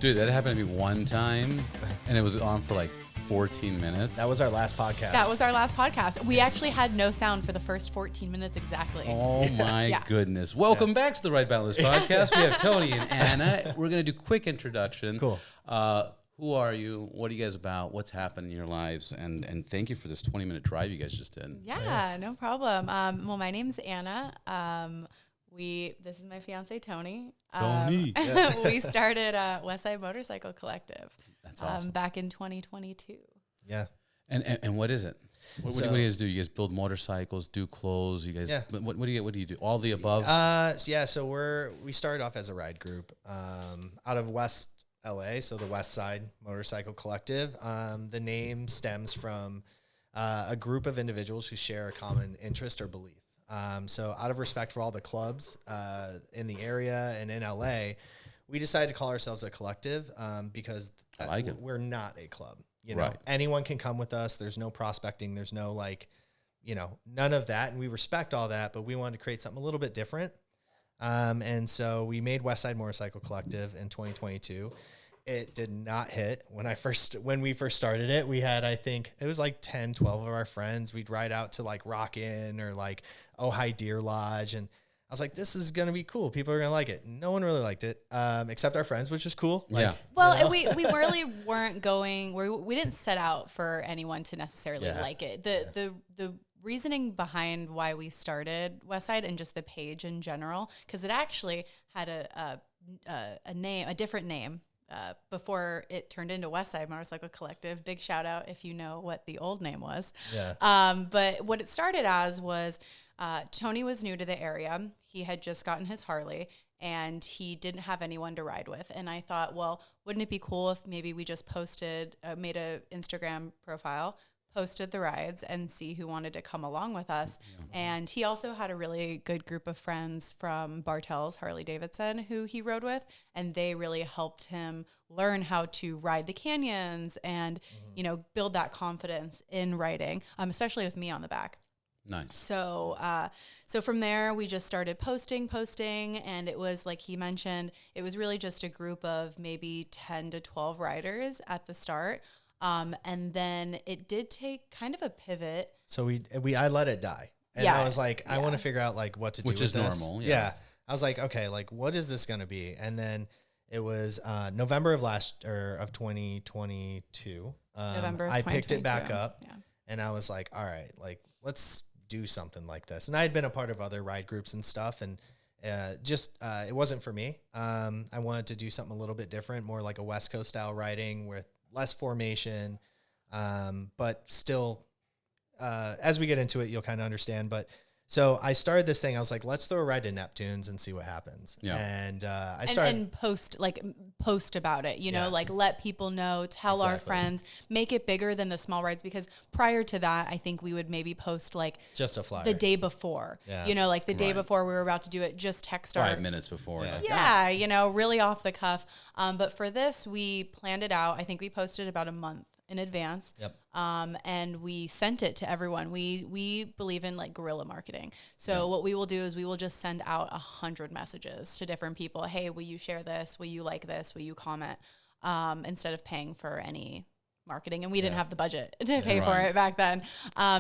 Dude, that happened to me one time, and it was on for like 14 minutes. That was our last podcast. We actually had no sound for the first 14 minutes exactly. Oh my goodness. Welcome back to the Ride Boundless podcast. We have Tony and Anna. We're going to do a quick introduction. Cool. Who are you? What are you guys about? What's happened in your lives? And thank you for this 20-minute drive you guys just did. Yeah, no problem. Well, my name's Anna. This is my fiance, Tony. We started Westside Motorcycle Collective. That's awesome. Back in 2022. Yeah. And what is it? What do you guys do? You guys build motorcycles, do clothes. You guys, what do you do? All the above? So we started off as a ride group out of West LA, so the Westside Motorcycle Collective. The name stems from a group of individuals who share a common interest or belief. So out of respect for all the clubs in the area and in LA, we decided to call ourselves a collective because we're not a club. You know, anyone can come with us. There's no prospecting. There's no none of that. And we respect all that, but we wanted to create something a little bit different. And so we made Westside Motorcycle Collective in 2022. It did not hit when we first started it. We had, I think it was like 10, 12 of our friends. We'd ride out to like Rock Inn or like Ojai Deer Lodge. And I was like, this is going to be cool. People are going to like it. No one really liked it, except our friends, which was cool. Well, we really weren't going, we didn't set out for anyone to necessarily like it. The reasoning behind why we started Westside and just the page in general, because it actually had a different name before it turned into Westside Motorcycle Collective. Big shout out if you know what the old name was. But what it started as was Tony was new to the area. He had just gotten his Harley and he didn't have anyone to ride with. And I thought, well, wouldn't it be cool if maybe we just made a Instagram profile, posted the rides and see who wanted to come along with us. And he also had a really good group of friends from Bartels, Harley Davidson, who he rode with, and they really helped him learn how to ride the canyons and, build that confidence in riding, especially with me on the back. Nice. So from there, we just started posting, and it was, like he mentioned, it was really just a group of maybe 10 to 12 riders at the start. And then it did take kind of a pivot. So I let it die. And I was like, I want to figure out like what to do with this. Which is normal. Yeah. I was like, okay, like what is this going to be? And then it was November of 2022. I picked it back up and I was like, all right, like let's do something like this. And I had been a part of other ride groups and stuff, and it wasn't for me. I wanted to do something a little bit different, more like a West Coast style riding with less formation, but still, as we get into it, you'll kind of understand. But so I started this thing. I was like, let's throw a ride to Neptune's and see what happens. Yeah. And I started and post about it, like let people know, tell our friends, make it bigger than the small rides, because prior to that, I think we would maybe post like just a flyer the day before, like the day before we were about to do it, just text 5 minutes before. Really off the cuff. But for this, we planned it out. I think we posted about a month in advance. And we sent it to everyone. We believe in like guerrilla marketing. So what we will do is we will just send out 100 messages to different people. Hey, will you share this? Will you like this? Will you comment? Instead of paying for any marketing. And we didn't have the budget to pay for it back then.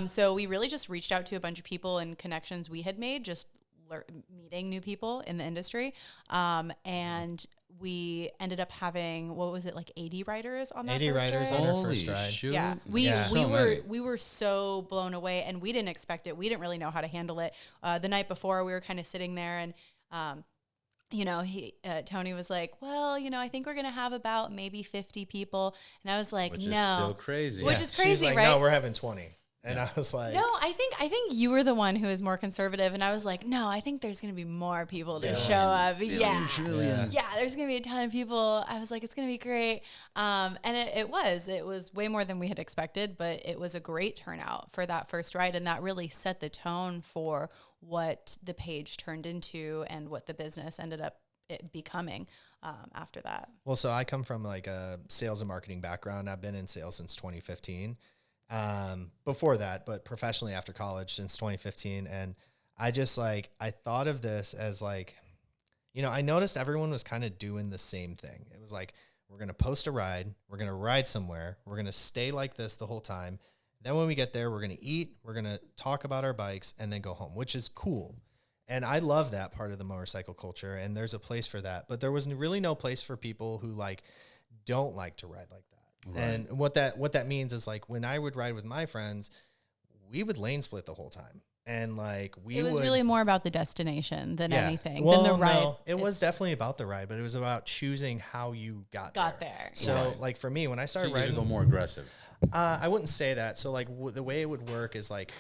So we really just reached out to a bunch of people and connections we had made, just meeting new people in the industry. And we ended up having, what was it, like 80 riders on that 80 first riders ride? on our first ride. Shoot. Yeah. We were so blown away, and we didn't expect it. We didn't really know how to handle it. The night before, we were kind of sitting there, and Tony was like, well, I think we're going to have about maybe 50 people. And I was like, Which no. is still crazy. Which is crazy, She's like, right? No, we're having 20. And I was like, no, I think you were the one who was more conservative, and I was like, no, I think there's going to be more people to show up. Yeah, there's going to be a ton of people. I was like, it's going to be great. And it was way more than we had expected, but it was a great turnout for that first ride. And that really set the tone for what the page turned into and what the business ended up becoming after that. Well, so I come from like a sales and marketing background. I've been in sales since 2015. Before that, but professionally after college since 2015. And I just I thought of this as I noticed everyone was kind of doing the same thing. It was like, We're going to post a ride. We're going to ride somewhere. We're going to stay like this the whole time. Then when we get there, we're going to eat. We're going to talk about our bikes and then go home, which is cool. And I love that part of the motorcycle culture. And there's a place for that. But there was really no place for people who like don't like to ride like that. Right. And what that means is like when I would ride with my friends, we would lane split the whole time. And like it was really more about the destination than anything, well, than the ride. No, it was definitely about the ride, but it was about choosing how you got there. So like for me, when I started riding, go more aggressive. I wouldn't say that. So like the way it would work is like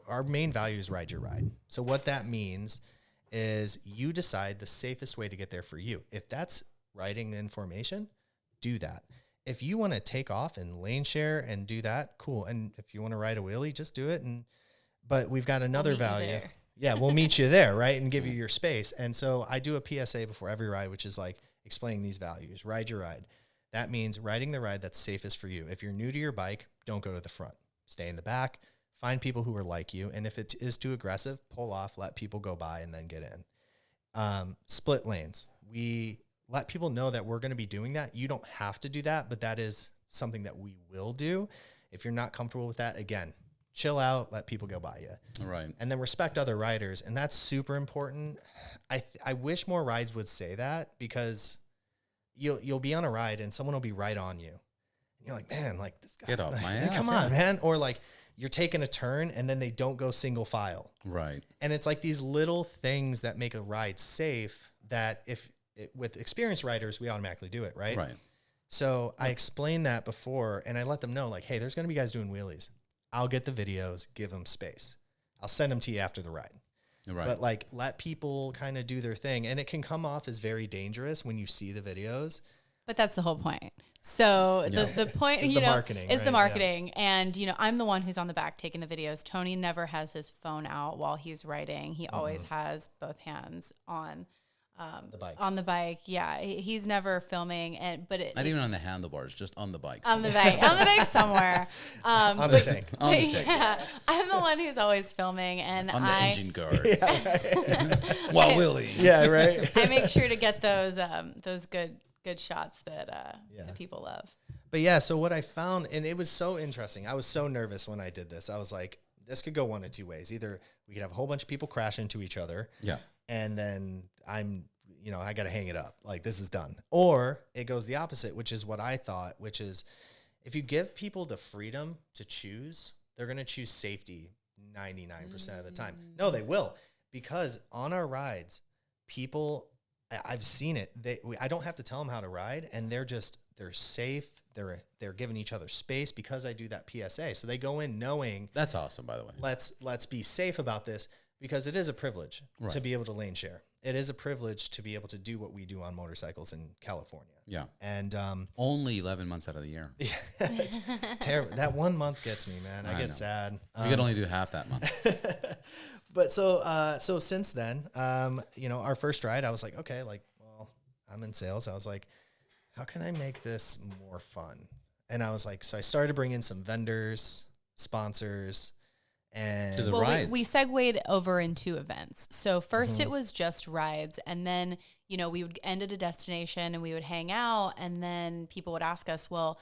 our main value is ride your ride. So what that means is you decide the safest way to get there for you. If that's riding in formation, do that. If you want to take off and lane share and do that, cool. And if you want to ride a wheelie, just do it. But we've got another value. Yeah, we'll meet you there, right? And give you your space. And so I do a PSA before every ride, which is like explaining these values. Ride your ride. That means riding the ride that's safest for you. If you're new to your bike, don't go to the front. Stay in the back. Find people who are like you. And if it is too aggressive, pull off, let people go by, and then get in. Split lanes. We let people know that we're going to be doing that. You don't have to do that, but that is something that we will do. If you're not comfortable with that, again, chill out, let people go by you. Right. And then respect other riders. And that's super important. I wish more rides would say that, because you'll be on a ride and someone will be right on you. And you're like, man, like this guy. Get off my ass. Come on, man. Or like you're taking a turn and then they don't go single file. Right. And it's like these little things that make a ride safe that with experienced riders, we automatically do it, right? Right. So I explained that before, and I let them know, like, hey, there's going to be guys doing wheelies. I'll get the videos, give them space. I'll send them to you after the ride. Right. But like, let people kind of do their thing. And it can come off as very dangerous when you see the videos. But that's the whole point. So the point, is the marketing. And, I'm the one who's on the back taking the videos. Tony never has his phone out while he's riding. He always has both hands on the bike. On the bike, yeah. He's never filming, not even on the handlebars, just on the bike. On the bike somewhere. On the tank. Yeah, I'm the one who's always filming, and on the engine guard. Yeah, right. While Willie. Yeah, right. I make sure to get those good shots that people love. But yeah, so what I found, and it was so interesting. I was so nervous when I did this. I was like, this could go one of two ways. Either we could have a whole bunch of people crash into each other. Yeah. And then I got to hang it up. Like, this is done. Or it goes the opposite, which is what I thought, which is if you give people the freedom to choose, they're going to choose safety 99% of the time. No, they will. Because on our rides, people, I've seen it. I don't have to tell them how to ride, and they're safe. They're giving each other space because I do that PSA. So they go in knowing. That's awesome, by the way. Let's be safe about this. Because it is a privilege to be able to lane share. It is a privilege to be able to do what we do on motorcycles in California. Yeah. And only 11 months out of the year. Yeah, it's terrible. That 1 month gets me, man. I get sad. We could only do half that month. But so since then, our first ride, I was like, okay, well, I'm in sales. I was like, how can I make this more fun? And I was like, so I started to bring in some vendors, sponsors. And we segued over into events. So first it was just rides, and then we would end at a destination and we would hang out, and then people would ask us, well,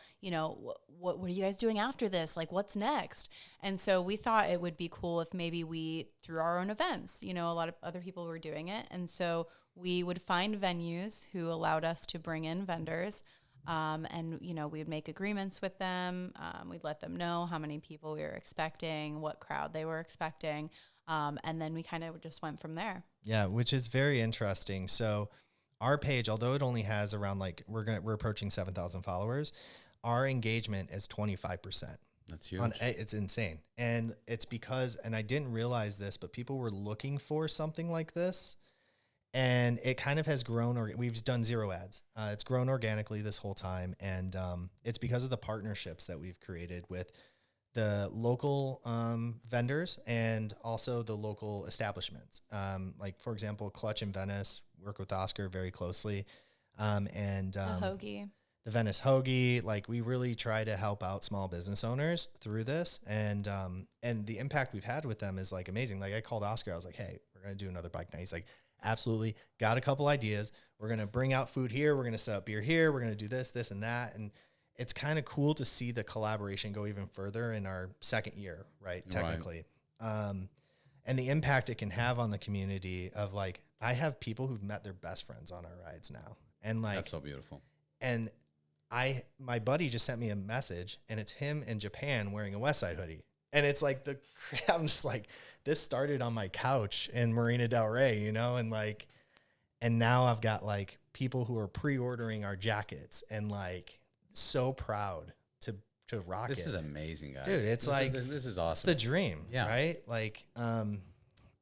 what are you guys doing after this? Like, what's next? And so we thought it would be cool if maybe we threw our own events. A lot of other people were doing it, and so we would find venues who allowed us to bring in vendors. And we would make agreements with them. We'd let them know how many people we were expecting, what crowd they were expecting. And then we kind of just went from there. Yeah, which is very interesting. So our page, although it only has around we're approaching 7,000 followers, our engagement is 25%. That's huge. It's insane. And it's because, and I didn't realize this, but people were looking for something like this. And it kind of has grown, or we've done 0 ads. It's grown organically this whole time. And it's because of the partnerships that we've created with the local vendors and also the local establishments. For example, Clutch in Venice, work with Oscar very closely. And the Hoagie. The Venice Hoagie. We really try to help out small business owners through this. And the impact we've had with them is amazing. I called Oscar. I was like, hey, we're going to do another bike night. He's like, Absolutely. Got a couple ideas. We're going to bring out food here. We're going to set up beer here. We're going to do this, this, and that. And it's kind of cool to see the collaboration go even further in our second year, right? Technically. Right. And the impact it can have on the community of like, I have people who've met their best friends on our rides now. And like, that's so beautiful. And my buddy just sent me a message, and it's him in Japan wearing a Westside hoodie. And it's like I'm just like, this started on my couch in Marina Del Rey, you know? And like, and now I've got like people who are pre-ordering our jackets and like so proud to rock it. This is amazing, guys. Dude, it's this is awesome. It's the dream, right? Like,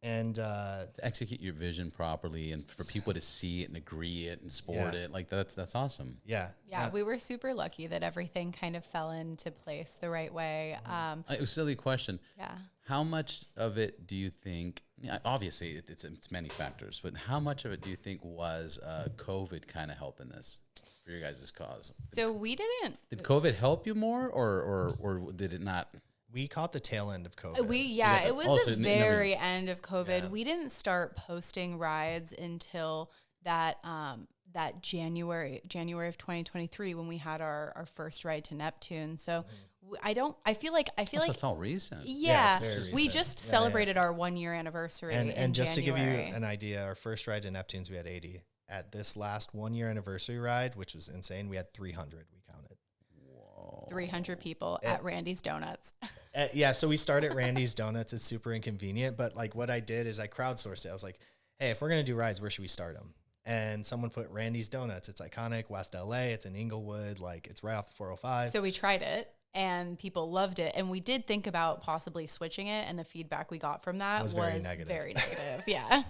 and to execute your vision properly and for people to see it and agree it and sport it, like that's awesome. Yeah. We were super lucky that everything kind of fell into place the right way. A silly question. Yeah. How much of it do you think, obviously it's many factors, but how much of it do you think was COVID kind of helping this for your guys' cause? So we didn't. Did COVID help you more or did it not? We caught the tail end of COVID. It was the very end of COVID. Yeah. We didn't start posting rides until that January of 2023 when we had our first ride to Neptune. So I feel like it's all recent. Yeah, it's very recent. We just celebrated our 1 year anniversary. And just to give you an idea, our first ride to Neptune's we had 80. At this last 1 year anniversary ride, which was insane, we had 300. We counted. 300 people at Randy's Donuts. So we start at Randy's Donuts. It's super inconvenient, but like what I did is I crowdsourced it. I was like, hey, if we're going to do rides, where should we start them? And someone put Randy's Donuts. It's iconic, West LA. It's in Inglewood. Like it's right off the 405. So we tried it and people loved it. And we did think about possibly switching it. And the feedback we got from that was very negative. Yeah.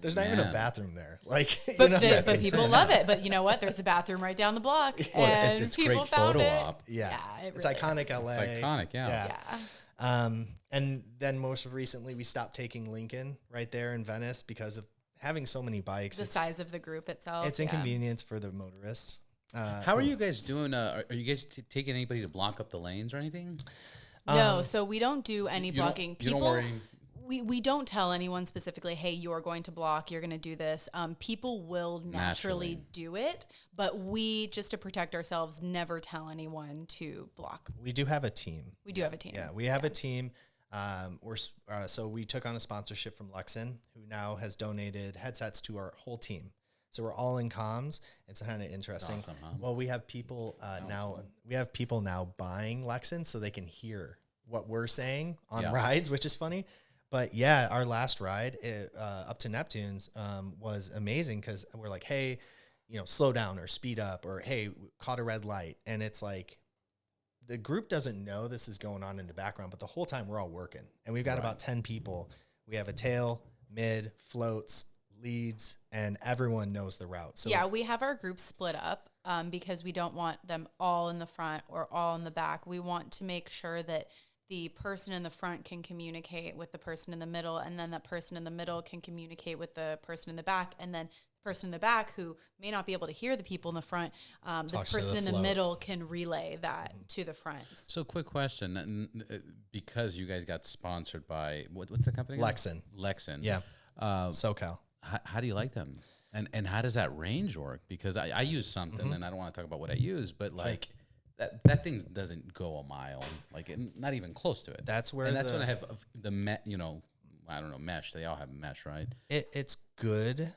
There's not even a bathroom there. Like, but people love it. But you know what? There's a bathroom right down the block. And it's people great found photo it. op. Yeah. It's really iconic LA. It's iconic. Yeah. And then most recently we stopped taking Lincoln right there in Venice because of having so many bikes. The size of the group itself. It's inconvenience for the motorists. How are you guys doing? Are you guys taking anybody to block up the lanes or anything? No, so we don't do any blocking. You don't worry. We don't tell anyone specifically, hey, you're going to block, you're going to do this. People will naturally do it, but we, just to protect ourselves, never tell anyone to block. We do have a team. Yeah, we have a team. So we took on a sponsorship from Luxon, who now has donated headsets to our whole team. So we're all in comms. It's kind of interesting. Awesome, huh? Well, we have people now. We have people now buying Luxon so they can hear what we're saying on rides, which is funny. But yeah, our last ride up to Neptune's was amazing because we're like, hey, slow down or speed up, or hey, caught a red light, and it's like the group doesn't know this is going on in the background, but the whole time we're all working, and we've got about 10 people. We have a tail, mid, floats, leads, and everyone knows the route. So yeah, we have our groups split up because we don't want them all in the front or all in the back. We want to make sure that the person in the front can communicate with the person in the middle, and then that person in the middle can communicate with the person in the back, and then the person in the back who may not be able to hear the people in the front, the person in the middle can relay that to the front. So quick question, because you guys got sponsored by, what's the company? Luxon. Yeah. SoCal. How do you like them? And how does that range work? Because I use something, and I don't want to talk about what I use, but like that thing doesn't go a mile, like not even close to it. That's where when I have the I don't know, mesh. They all have mesh, right? It's good.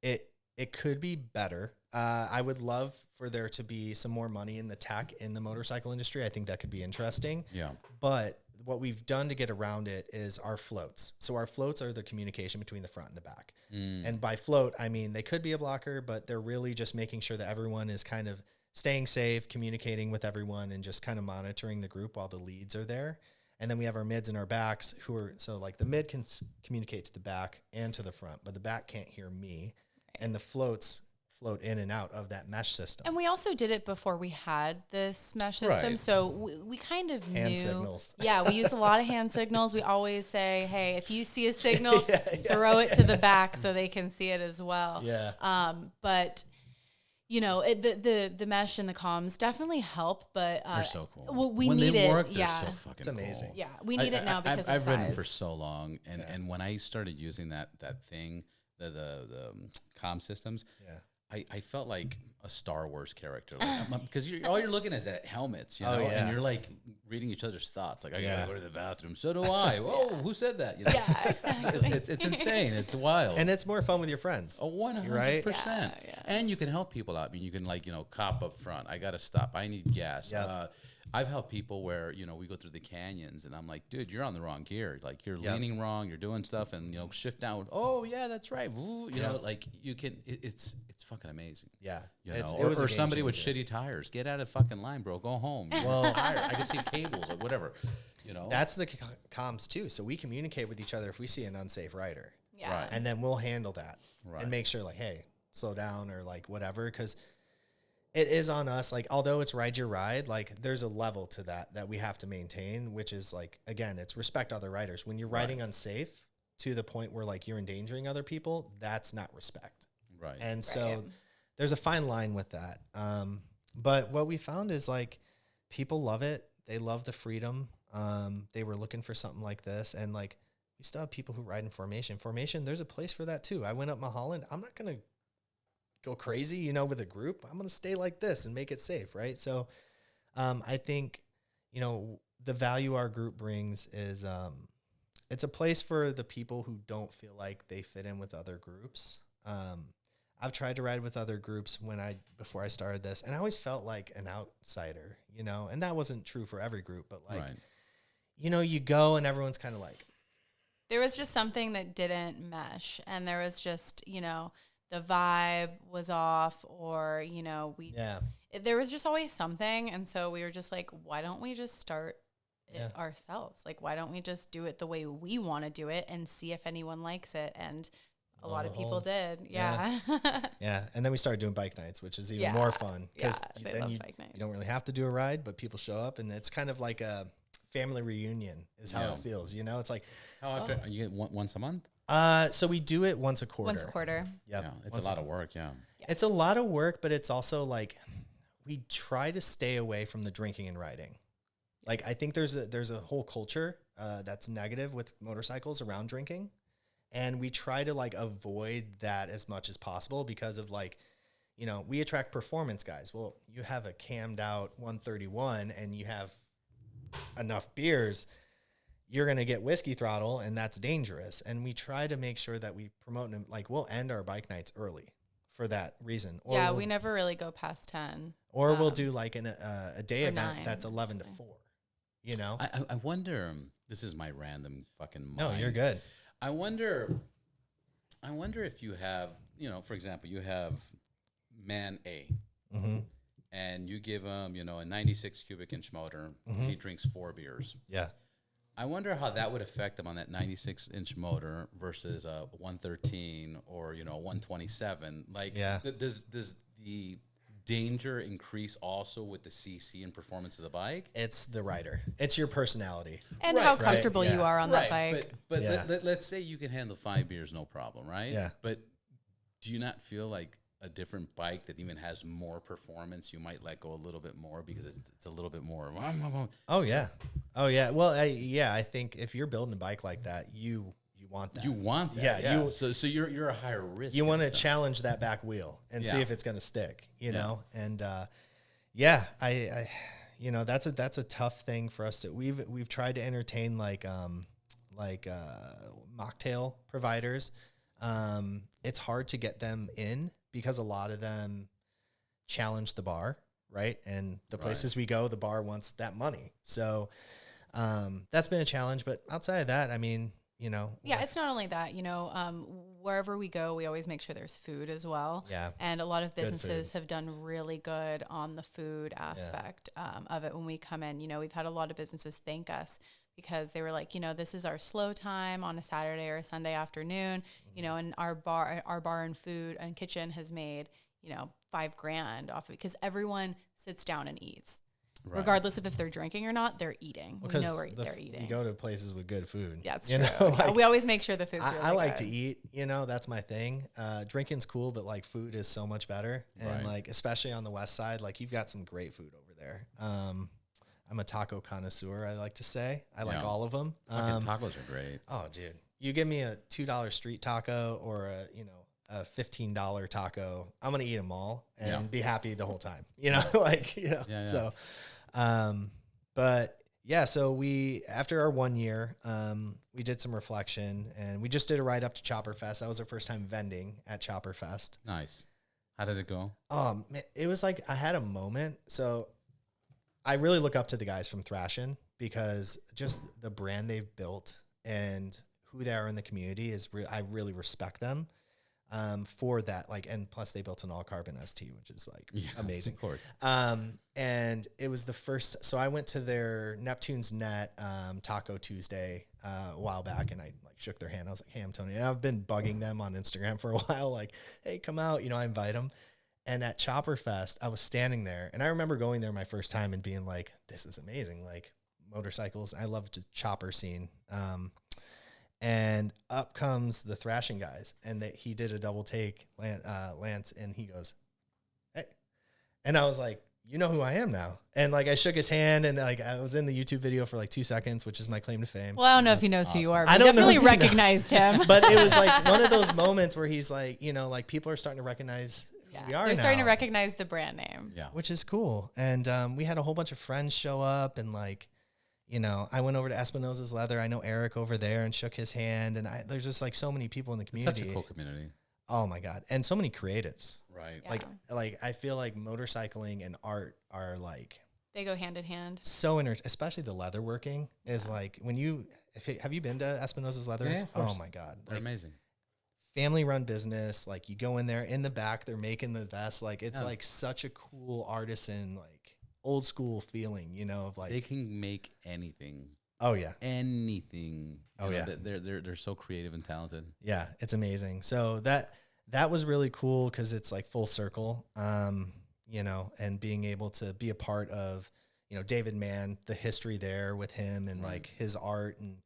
It could be better. I would love for there to be some more money in the tech in the motorcycle industry. I think that could be interesting. Yeah. But what we've done to get around it is our floats. So our floats are the communication between the front and the back. And by float, I mean, they could be a blocker, but they're really just making sure that everyone is kind of staying safe, communicating with everyone, and just kind of monitoring the group while the leads are there. And then we have our mids and our backs who are, so like the mid can communicate to the back and to the front, but the back can't hear me. And the floats float in and out of that mesh system. And we also did it before we had this mesh system. Right. So we kind of knew. Hand signals. Yeah, we use a lot of hand signals. We always say, hey, if you see a signal, throw it to the back so they can see it as well. Yeah. But you know, the mesh and the comms definitely help, but they're so cool. Well, we when need they it. work, yeah, they're so fucking it's amazing. cool. Yeah, we need it now because I've of ridden size. for so long, and when I started using that thing, the comm systems, I felt like a Star Wars character, because all you're looking is at helmets, you know, and you're like reading each other's thoughts. Like, I gotta go to the bathroom. So do I. Whoa, who said that? You know? Yeah, exactly. It's insane. It's wild, And it's more fun with your friends. Oh, 100%. And you can help people out. I mean, you can cop up front. I got to stop. I need gas. Yep. I've helped people where, we go through the canyons and I'm like, dude, you're on the wrong gear. Like you're leaning wrong. You're doing stuff and, shift down. Oh yeah, that's right. Woo, you know, like you can, it's fucking amazing. Yeah. You know, or somebody with shitty tires, get out of fucking line, bro. Go home. Well, I can see cables or whatever, That's the comms too. So we communicate with each other if we see an unsafe rider. Yeah. Right. And then we'll handle that Right. and make sure like, hey, slow down or like whatever. Cause it is on us. Like, although it's ride your ride, like there's a level to that we have to maintain, which is like, again, it's respect other riders. When you're riding unsafe to the point where like you're endangering other people, that's not respect. Right. And so there's a fine line with that. But what we found is like people love it. They love the freedom. They were looking for something like this. And like, we still have people who ride in formation. Formation, there's a place for that too. I went up Mulholland. I'm not going to go crazy, with a group. I'm going to stay like this and make it safe. Right. So, I think, the value our group brings is, it's a place for the people who don't feel like they fit in with other groups. I've tried to ride with other groups before I started this, and I always felt like an outsider, and that wasn't true for every group, but like, you go and everyone's kind of like, there was just something that didn't mesh, and there was just, the vibe was off, or, there was just always something. And so we were just like, why don't we just start it ourselves? Like, why don't we just do it the way we want to do it and see if anyone likes it? And a lot of people did. Yeah. Yeah. And then we started doing bike nights, which is even more fun because then you don't really have to do a ride, but people show up and it's kind of like a family reunion is how it feels. It's like, how often you get once a month? So we do it once a quarter. Once a quarter. Yep. Yeah. It's a lot of work. Yeah. Yes. It's a lot of work, but it's also like, we try to stay away from the drinking and riding. Like, I think there's a whole culture that's negative with motorcycles around drinking. And we try to like avoid that as much as possible because of like, we attract performance guys. Well, you have a cammed out 131 and you have enough beers, you're going to get whiskey throttle, and that's dangerous. And we try to make sure that we promote them. Like, we'll end our bike nights early for that reason. Or we never really go past 10. Or we'll do like a day event 9. that's 11 to 4, I wonder, this is my random fucking mind. No, you're good. I wonder if you have, for example, you have man A, and you give him, a 96 cubic inch motor. He drinks 4 beers. Yeah. I wonder how that would affect him on that 96 inch motor versus a 113 or, 127. Like, does the danger increase also with the CC and performance of the bike? It's the rider. It's your personality. And how comfortable you are on that bike. But let's say you can handle 5 beers, no problem, right? Yeah. But do you not feel like a different bike that even has more performance, you might let go a little bit more because it's a little bit more? Oh, yeah. Oh, yeah. Well, I think if you're building a bike like that, you want that. You want that. Yeah. So you're a higher risk. You want to challenge that back wheel and see if it's going to stick, know? And, I that's a tough thing for us to, we've tried to entertain like mocktail providers. It's hard to get them in because a lot of them challenge the bar, right? And the places we go, the bar wants that money. So, that's been a challenge, but outside of that, I mean, it's not only that, wherever we go, we always make sure there's food as well. Yeah. And a lot of businesses have done really good on the food aspect of it when we come in. We've had a lot of businesses thank us because they were like, this is our slow time on a Saturday or a Sunday afternoon, and our bar and food and kitchen has made, $5,000 off of it because everyone sits down and eats. regardless of if they're drinking or not, they're eating. We know they're eating. You go to places with good food. Yeah, that's true. Like, we always make sure the food's really I like good. to eat, that's my thing. Drinking's cool, but like food is so much better. And like, especially on the West Side, like you've got some great food over there. I'm a taco connoisseur, I like to say. I like all of them. Tacos are great. Oh, dude. You give me a $2 street taco or a $15 taco, I'm going to eat them all and be happy the whole time, So, but yeah, so after our 1 year, we did some reflection and we just did a ride up to Chopper Fest. That was our first time vending at Chopper Fest. Nice. How did it go? It was like, I had a moment. So I really look up to the guys from Thrashin' because just the brand they've built and who they are in the community I really respect them. For that, like, and plus they built an all carbon ST, which is like amazing. Of course. And it was the first, so I went to their Neptune's Net, Taco Tuesday, a while back, and I like shook their hand. I was like, "Hey, I'm Tony." And I've been bugging them on Instagram for a while, like, "Hey, come out," I invite them. And at Chopper Fest, I was standing there and I remember going there my first time and being like, "This is amazing." Like motorcycles. I loved the chopper scene. And up comes the Thrashing guys, and he did a double take, Lance, and he goes, "Hey," and I was like, "You know who I am now." And like I shook his hand, and like I was in the YouTube video for like 2 seconds, which is my claim to fame. Well, I don't know if he knows who you are. But I don't definitely know recognized him. But it was like one of those moments where he's like, like people are starting to recognize who we are. They're now, starting to recognize the brand name. Yeah, which is cool. And we had a whole bunch of friends show up, and like. I went over to Espinosa's Leather. I know Eric over there and shook his hand. And there's just like so many people in the community. Such a cool community. Oh my God. And so many creatives. Right. Yeah. Like I feel like motorcycling and art are like. They go hand in hand. So especially the leather working is like when have you been to Espinosa's Leather? Yeah, of course. Oh my God. They're amazing. Family run business. Like you go in there in the back, they're making the vest. Like it's like such a cool artisan, like old school feeling, of like they can make anything. Oh yeah, anything. Oh yeah, they're so creative and talented. Yeah, it's amazing. So that was really cool because it's like full circle, and being able to be a part of, David Mann, the history there with him and like his art and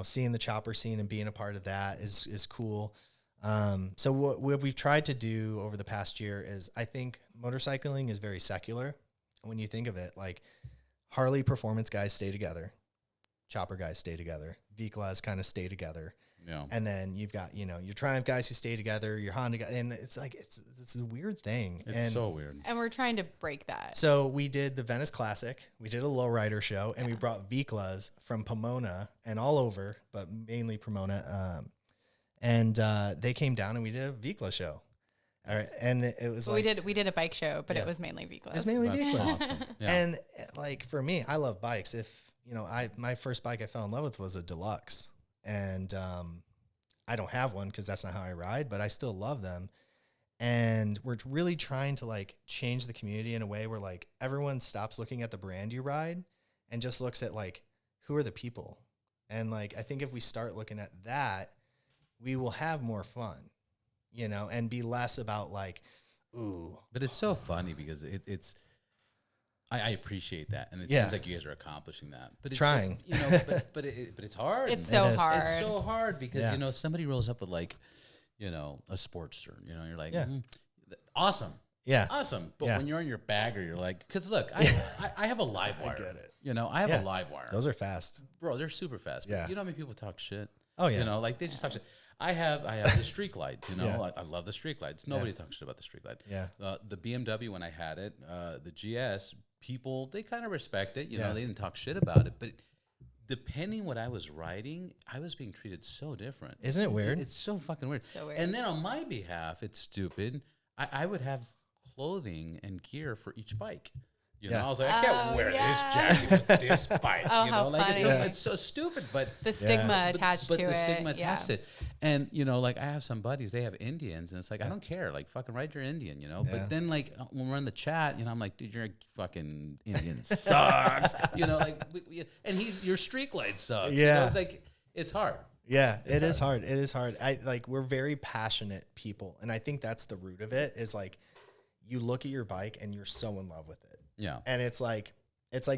seeing the chopper scene and being a part of that is cool. So what we've tried to do over the past year is I think motorcycling is very secular. When you think of it, like Harley performance guys stay together, chopper guys stay together, V-Class kind of stay together. Yeah. And then you've got, your Triumph guys who stay together, your Honda guys, and it's like, it's a weird thing. It's so weird. And we're trying to break that. So we did the Venice Classic, we did a lowrider show, and we brought V-Class from Pomona and all over, but mainly Pomona, and they came down and we did a V-Class show. All right. And it was we did a bike show, but it was mainly V-Class. It was mainly V-Class. Awesome. Yeah. And like for me, I love bikes. If my first bike I fell in love with was a Deluxe, and I don't have one because that's not how I ride, but I still love them. And we're really trying to like change the community in a way where like everyone stops looking at the brand you ride and just looks at like who are the people. And like I think if we start looking at that, we will have more fun, and be less about like, ooh. But it's so funny because it's. I appreciate that, and it seems like you guys are accomplishing that. But it's trying, but it's hard. It's so hard. It's so hard because somebody rolls up with like, a Sportster. You're like, awesome. Yeah. Awesome. But when you're in your bagger, you're like, because look, I have a live wire. I get it. I have a live wire. Those are fast. Bro, they're super fast. But you know how many people talk shit? Oh, yeah. Like they just talk shit. I have the streak light, I love the streak lights. Nobody talks shit about the streak light. Yeah. The BMW, when I had it, the GS, people, they kind of respect it. They didn't talk shit about it. But depending what I was riding, I was being treated so different. Isn't it weird? It's so fucking weird. So weird. And then on my behalf, it's stupid. I would have clothing and gear for each bike. I was like, I can't wear this jacket with this bike. How funny. It's so stupid, but the stigma attached to it. But the stigma attached to it. And, like I have some buddies, they have Indians, and it's like, I don't care. Like, fucking ride your Indian, But then, like, when we're in the chat, I'm like, dude, your fucking Indian sucks. And your streak light sucks. Yeah. Like, it's hard. Yeah, it is hard. It is hard. We're very passionate people. And I think that's the root of it is like, you look at your bike and you're so in love with it. Yeah. And it's like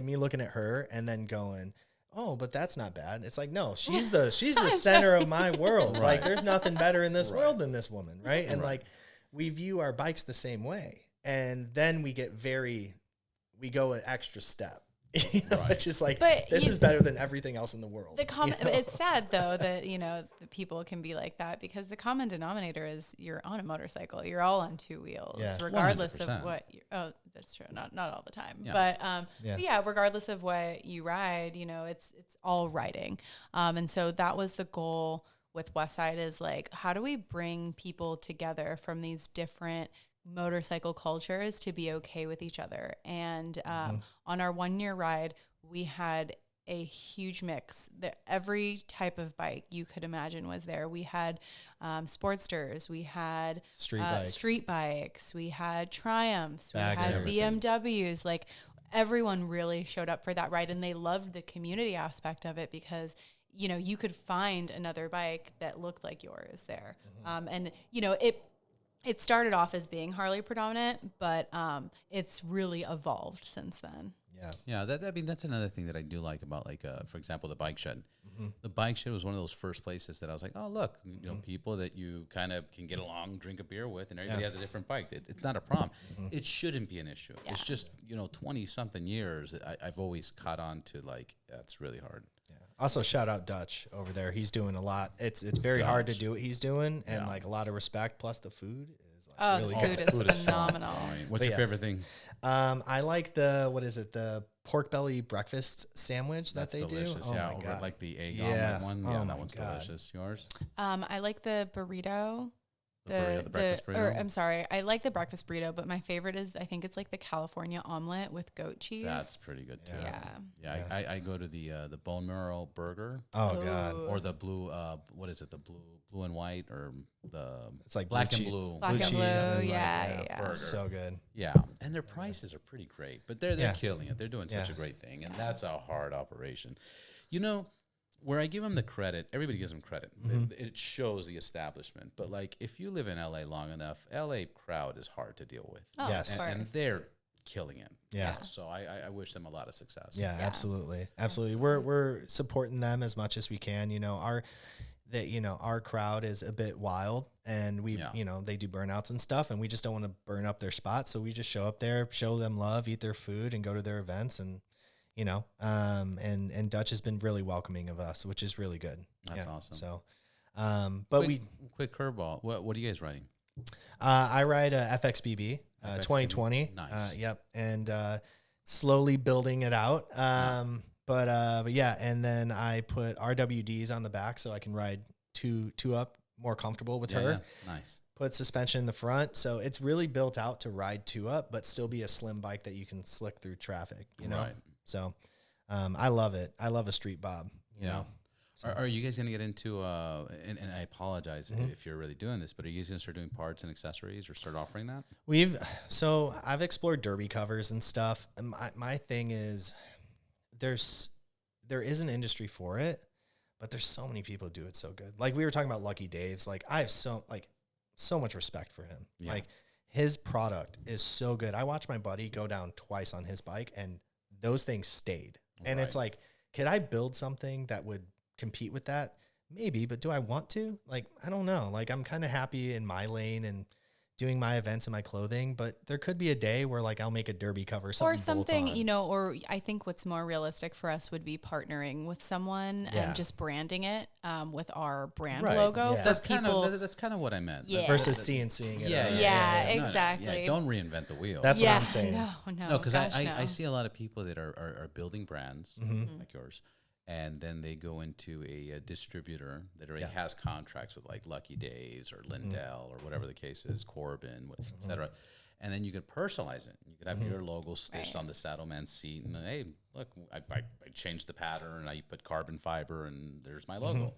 me looking at her and then going, oh, but that's not bad. It's like, no, she's the center of my world. Right. Like there's nothing better in this world than this woman. Right. And like, we view our bikes the same way. And then we go an extra step. It's just like, this is better than everything else in the world. It's sad though that, the people can be like that, because the common denominator is you're on a motorcycle. You're all on two wheels, regardless 100%. of what that's true. Not all the time, Yeah. but regardless of what you ride, it's all riding. And so that was the goal with Westside, is like, how do we bring people together from these different motorcycle cultures to be okay with each other? And on our 1 year ride, we had a huge mix. Every type of bike you could imagine was there. We had Sportsters, we had street bikes, we had Triumphs, we had BMWs. Like, everyone really showed up for that ride, and they loved the community aspect of it, because you could find another bike that looked like yours there. And it started off as being Harley predominant, but it's really evolved since then. Yeah. That's another thing that I do like about, like, for example, the bike shed. The bike shed was one of those first places that I was like, oh, look, people that you kind of can get along, drink a beer with, and everybody has a different bike. It's not a problem. It shouldn't be an issue. Yeah. It's just, 20 something years, I've always caught on to, like, that's really hard. Also, shout out Dutch over there. He's doing a lot. It's very hard to do what he's doing, and like a lot of respect. Plus, the food is like really good. The food is phenomenal. What's your favorite thing? I like the pork belly breakfast sandwich that they delicious. do. Oh my God. Like the egg omelet one. Yeah, that one's delicious. Yours? I like the burrito. The breakfast burrito? I'm sorry. I like the breakfast burrito, but my favorite is, I think it's like the California omelet with goat cheese. That's pretty good too. Yeah. I go to the bone marrow burger. Oh God. Or the blue, what is it? The blue and white, or it's like black and blue. Black and blue. Yeah. Burger. So good. Yeah. And their prices are pretty great, but they're killing it. They're doing such a great thing. And that's a hard operation. Where I give them the credit, everybody gives them credit. It shows the establishment. But like, if you live in LA long enough, LA crowd is hard to deal with. Oh, yes. And they're killing it. Yeah. So I wish them a lot of success. Yeah, absolutely. We're supporting them as much as we can. Our crowd is a bit wild, and they do burnouts and stuff, and we just don't want to burn up their spot. So we just show up there, show them love, eat their food, and go to their events. And and Dutch has been really welcoming of us, which is really good. That's awesome. So, quick curveball. What are you guys riding? I ride a FXBB, 2020. Nice. Yep. And, slowly building it out. But yeah. And then I put RWDs on the back so I can ride two up more comfortable with her. Yeah. Nice. Put suspension in the front. So it's really built out to ride two up, but still be a slim bike that you can slick through traffic, Right. So, I love it. I love a street bob, you know? So. Are you guys going to get into, and I apologize if you're really doing this, but are you guys going to start doing parts and accessories, or start offering that? I've explored derby covers and stuff. And my thing is there is an industry for it, but there's so many people who do it so good. Like we were talking about Lucky Dave's, like I have so much respect for him. Yeah. Like his product is so good. I watched my buddy go down twice on his bike, and those things stayed. And it's like, could I build something that would compete with that? Maybe, but do I want to? Like, I don't know. Like, I'm kind of happy in my lane and doing my events and my clothing, but there could be a day where like I'll make a derby cover or something, or I think what's more realistic for us would be partnering with someone and just branding it with our brand logo. Yeah. That's kind of what I meant. Yeah. Versus CNCing it. Yeah, exactly. Don't reinvent the wheel. That's what I'm saying. No, because I see a lot of people that are building brands like yours, and then they go into a distributor that already has contracts with like Lucky Days or Lindell or whatever the case is, Corbin, et cetera. And then you could personalize it. You could have your logo stitched on the Saddleman seat. And then, hey, look, I changed the pattern. I put carbon fiber, and there's my logo.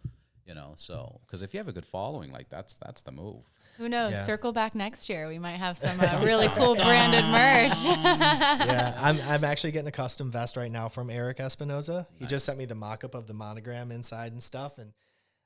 So because if you have a good following, like that's the move. Who knows? Yeah. Circle back next year. We might have some really cool branded merch. I'm actually getting a custom vest right now from Eric Espinoza. He just sent me the mock-up of the monogram inside and stuff, and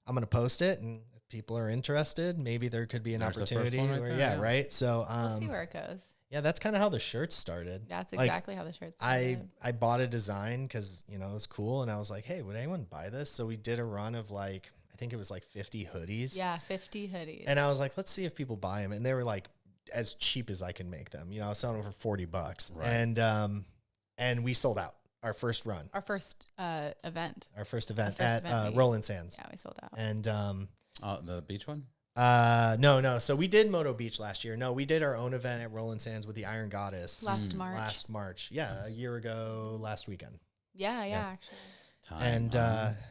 I'm going to post it. And if people are interested, maybe there could be an opportunity. Right. So, we'll see where it goes. yeah, that's kind of how the shirts started. That's exactly how the shirts started. I bought a design because, you know, it was cool. And I was like, hey, would anyone buy this? So we did a run of like, I think it was like 50 hoodies. Yeah, 50 hoodies. And I was like, let's see if people buy them. And they were like as cheap as I can make them. You know, I was selling them for $40. Right. And we sold out our first run. Our first event. At Rolling Sands. Yeah, we sold out. And the beach one? No. So we did Moto Beach last year. No, we did our own event at Rolling Sands with the Iron Goddess last March. Yeah, a year ago last weekend. Yeah, actually.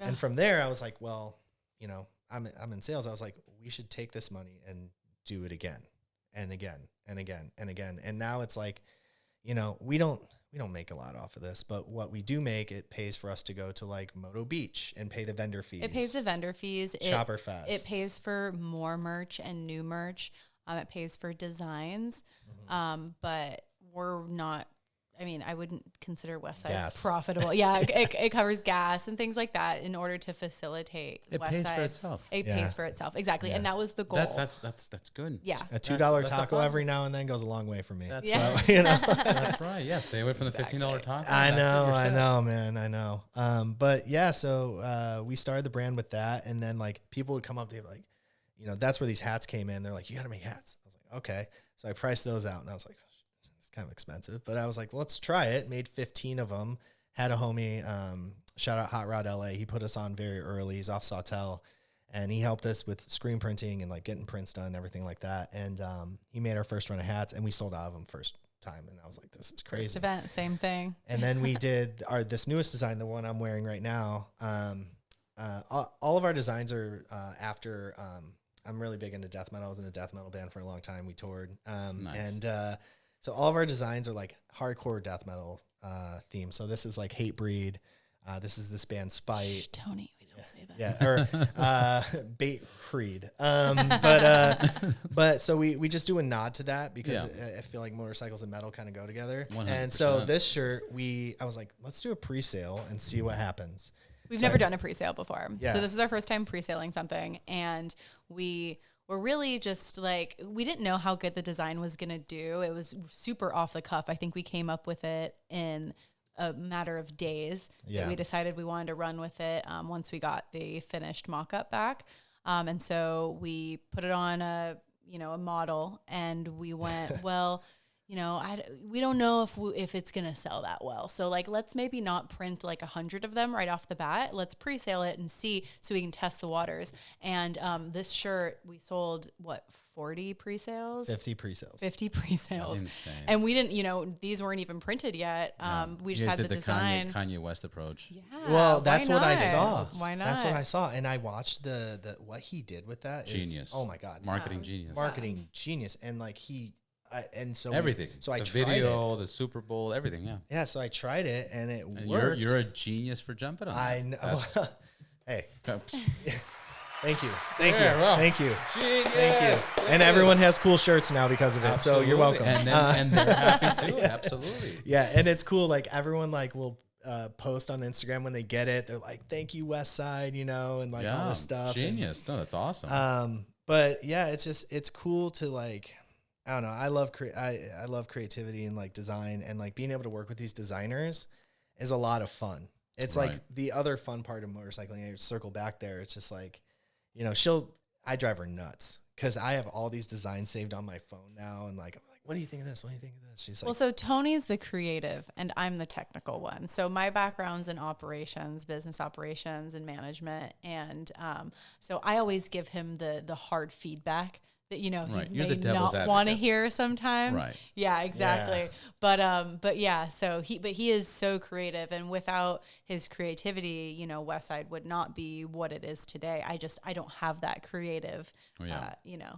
And from there I was like, well, you know, I'm in sales. I was like, we should take this money and do it again and again and again and again. And now it's like, you know, we don't make a lot off of this, but what we do make, it pays for us to go to like Moto Beach and pay the vendor fees. It pays the vendor fees. Chopper Fest. It pays for more merch and new merch. It pays for designs. But we're not, I mean, I wouldn't consider Westside profitable. Yeah, it covers gas and things like that in order to facilitate It Westside. pays for itself. It pays for itself. Exactly. Yeah. And that was the goal. That's good. Yeah. A $2 taco every now and then goes a long way for me. That's so, you know. That's right. Yeah. Stay away from the $15 taco. I know, man. I know. But yeah, so we started the brand with that. And then like people would come up, they were like, you know, that's where these hats came in. They're like, you got to make hats. I was like, okay. So I priced those out and I was like, kind of expensive, but I was like, let's try it. Made 15 of them. Had a homie, shout out Hot Rod LA. He put us on very early. He's off Sawtell, and he helped us with screen printing and like getting prints done, everything like that. And he made our first run of hats, and we sold out of them first time. And I was like, this is crazy. First event, same thing. And then we did this newest design, the one I'm wearing right now. All of our designs are after. I'm really big into death metal. I was in a death metal band for a long time. We toured, Nice. and so all of our designs are like hardcore death metal theme. So this is like Hatebreed. This is this band Spite. Shh, Tony, we don't say that. Yeah, or Bait Freed. But so we just do a nod to that because I feel like motorcycles and metal kind of go together. 100%. And so this shirt, I was like, let's do a pre-sale and see what happens. We've never done a pre-sale before. Yeah. So this is our first time pre-saling something. And we're really just like, we didn't know how good the design was going to do. It was super off the cuff. I think we came up with it in a matter of days. Yeah. We decided we wanted to run with it once we got the finished mock-up back. And so we put it on a model, and we went, well, we don't know if it's going to sell that well. So like, let's maybe not print like 100 of them right off the bat. Let's pre-sale it and see, so we can test the waters. And this shirt, we sold 40 pre-sales? 50 pre-sales. 50 pre-sales. Insane. And we didn't, these weren't even printed yet. We just had the design. Kanye West approach. Yeah. Well, that's what I saw. Why not? That's what I saw. And I watched the what he did with that. Genius. Oh my God. Marketing genius. Marketing genius. And like everything. So I the tried video, it. The Super Bowl, everything. Yeah. Yeah. So I tried it and it And worked. You're a genius for jumping on. I know. Hey. Thank you. Well, Thank you. Genius. Thank you. And everyone has cool shirts now because of it. Absolutely. So you're welcome. And they're happy too. Absolutely. Yeah. And it's cool. Like everyone will post on Instagram when they get it. They're like, thank you, Westside, and like all this stuff. Genius. No, that's awesome. But yeah, it's cool to like, I don't know. I love creativity and like design, and like being able to work with these designers is a lot of fun. It's like the other fun part of motorcycling. I circle back there. It's just like, I drive her nuts because I have all these designs saved on my phone now. And like, I'm like, what do you think of this? What do you think of this? She's like, well, so Tony's the creative and I'm the technical one. So my background's in operations, business operations and management. And so I always give him the hard feedback that, he may not want to hear sometimes. Right. Yeah, exactly. Yeah. But yeah, so he is so creative, and without his creativity, Westside would not be what it is today. I don't have that creative, No,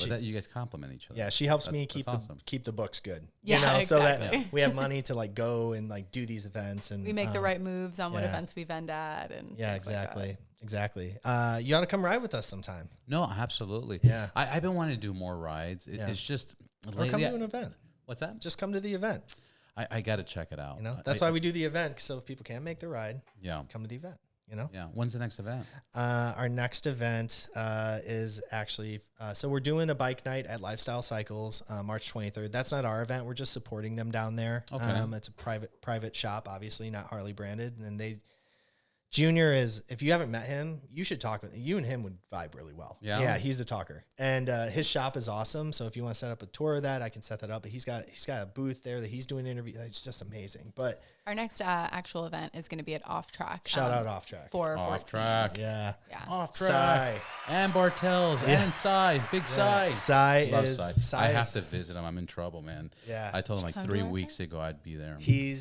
but you guys complement each other. Yeah, she helps me keep the books good. Yeah, so exactly. that we have money to like go and like do these events, and we make the right moves on what events we vend at, and exactly. You ought to come ride with us sometime. No, absolutely. Yeah, I've been wanting to do more rides. It's just or come to an event. What's that? Just come to the event. I got to check it out. That's why we do the event. So if people can't make the ride, come to the event. Yeah. When's the next event? Our next event is actually, so we're doing a bike night at Lifestyle Cycles, March 23rd. That's not our event. We're just supporting them down there. Okay. It's a private shop, obviously not Harley branded. And Junior is, if you haven't met him, you should talk with you and him would vibe really well. Yeah, he's a talker, and his shop is awesome. So if you want to set up a tour of that, I can set that up. But he's got a booth there that he's doing interviews. It's just amazing. But our next actual event is going to be at Off Track. Shout out Off Track. Off Track. Yeah. Off Track. And Bartels and Cy. Big Cy. Cy Love is. Cy. I have to visit him. I'm in trouble, man. Yeah. I told him like 3 weeks ago I'd be there. He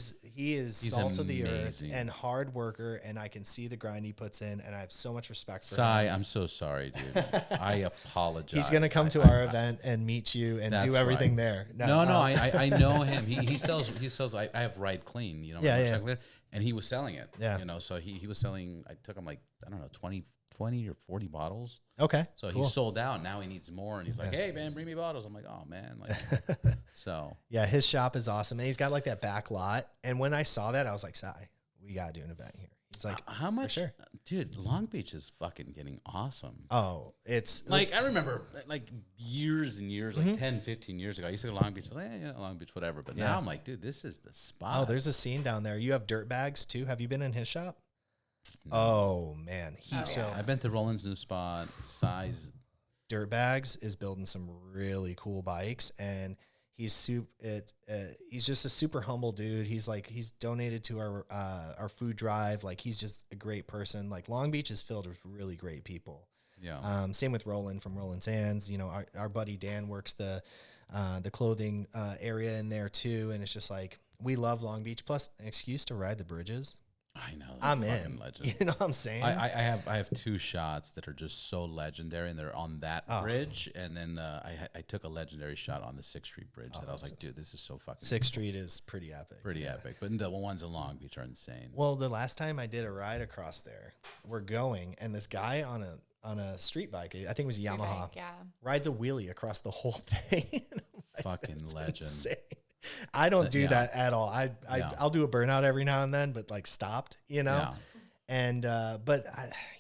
is salt of the earth amazing. and hard worker, and I can see the grind he puts in, and I have so much respect for Cy, him. I'm so sorry, dude. I apologize. He's gonna come to our event and meet you and do everything there. No, I know him. He sells. I have Ride Clean, motorcycle, and he was selling it. Yeah. So he was selling. I took him like, I don't know, 20 or 40 bottles. Okay. So he sold out. Now he needs more, and he's like, "Hey man, bring me bottles." I'm like, "Oh man," so. Yeah, his shop is awesome, and he's got like that back lot. And when I saw that, I was like, "Cy, we gotta do an event here." He's like, "How much?" Sure. Dude, Long Beach is fucking getting awesome. Oh, it's like, I remember like years and years, like 10, 15 years ago, I used to go to Long Beach. I was like, Long Beach, whatever. But now I'm like, dude, this is the spot. Oh, there's a scene down there. You have dirt bags too. Have you been in his shop? No. Oh man, I've been to Roland's new spot. Size Dirt Bags is building some really cool bikes, and he's just a super humble dude. He's donated to our food drive. Like, he's just a great person. Like, Long Beach is filled with really great people. Yeah. Same with Roland from Roland's Hands. Our buddy Dan works the clothing area in there too, and it's just like, we love Long Beach. Plus, an excuse to ride the bridges. I know. I'm in. Legend. You know what I'm saying? I have 2 shots that are just so legendary, and they're on that bridge. And then I took a legendary shot on the 6th Street Bridge that I was like, dude, this is so fucking 6th Street is pretty epic. Epic. But the ones in Long Beach are insane. Well, the last time I did a ride across there, we're going, and this guy on a street bike, I think it was a Yamaha, rides a wheelie across the whole thing. Like, fucking legend. Insane. I don't do that at all. I'll do a burnout every now and then, but like stopped, and, but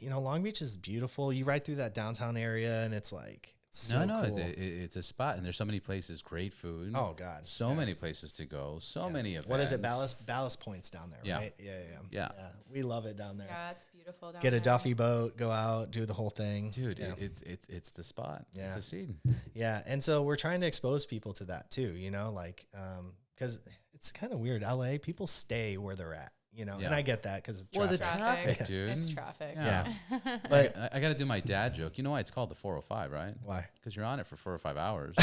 Long Beach is beautiful. You ride through that downtown area, and it's like, it's so cool. It's a spot, and there's so many places, great food. Oh God. So many places to go. So many events. What is it? Ballast Point's down there, right? Yeah. We love it down there. Yeah, it's beautiful down Get there. a Duffy boat, go out, do the whole thing. Dude, it's the spot. Yeah. It's a scene. Yeah. And so we're trying to expose people to that too, because it's kind of weird. LA, people stay where they're at, and I get that because of traffic. Well, the traffic, dude. It's traffic. Yeah. But I got to do my dad joke. You know why it's called the 405, right? Why? Because you're on it for 4 or 5 hours.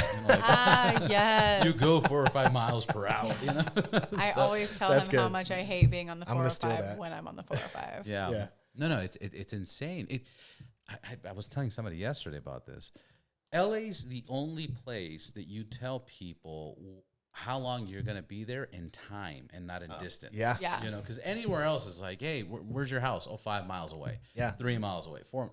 Yes. You go 4 or 5 miles per hour. I always tell him how much I hate being on the 405 when I'm on the 405. Yeah. No, it's insane. I was telling somebody yesterday about this. LA's the only place that you tell people how long you're going to be there in time and not in distance. Yeah. Because anywhere else is like, hey, where's your house? Oh, 5 miles away. Yeah. 3 miles away. 4.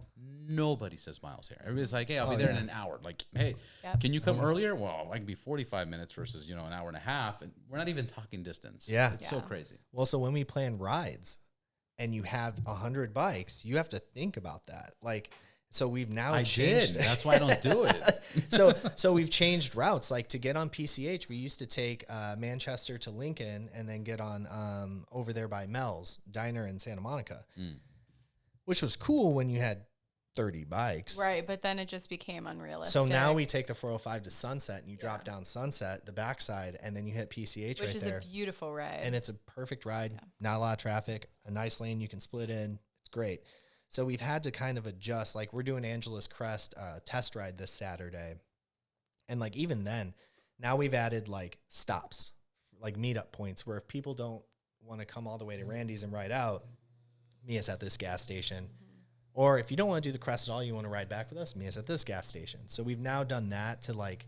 Nobody says miles here. Everybody's like, hey, I'll be there in an hour. Like, hey, can you come earlier? Well, I can be 45 minutes versus, an hour and a half. And we're not even talking distance. Yeah. It's so crazy. Well, so when we plan rides and you have 100 bikes, you have to think about that. Like, so we've now changed. That's why I don't do it. So we've changed routes. Like, to get on PCH, we used to take Manchester to Lincoln and then get on over there by Mel's Diner in Santa Monica, which was cool when you had 30 bikes. Right, but then it just became unrealistic. So now we take the 405 to Sunset, and you drop down Sunset, the backside, and then you hit PCH which right is there. a beautiful ride. And it's a perfect ride. Not a lot of traffic, a nice lane you can split in. It's great. So we've had to kind of adjust. Like, we're doing Angeles Crest test ride this Saturday. And like, even then, now we've added like stops, like meetup points, where if people don't want to come all the way to Randy's and ride out, Mia's at this gas station. Or if you don't want to do the crest at all, you want to ride back with us, Mia's at this gas station. So we've now done that to like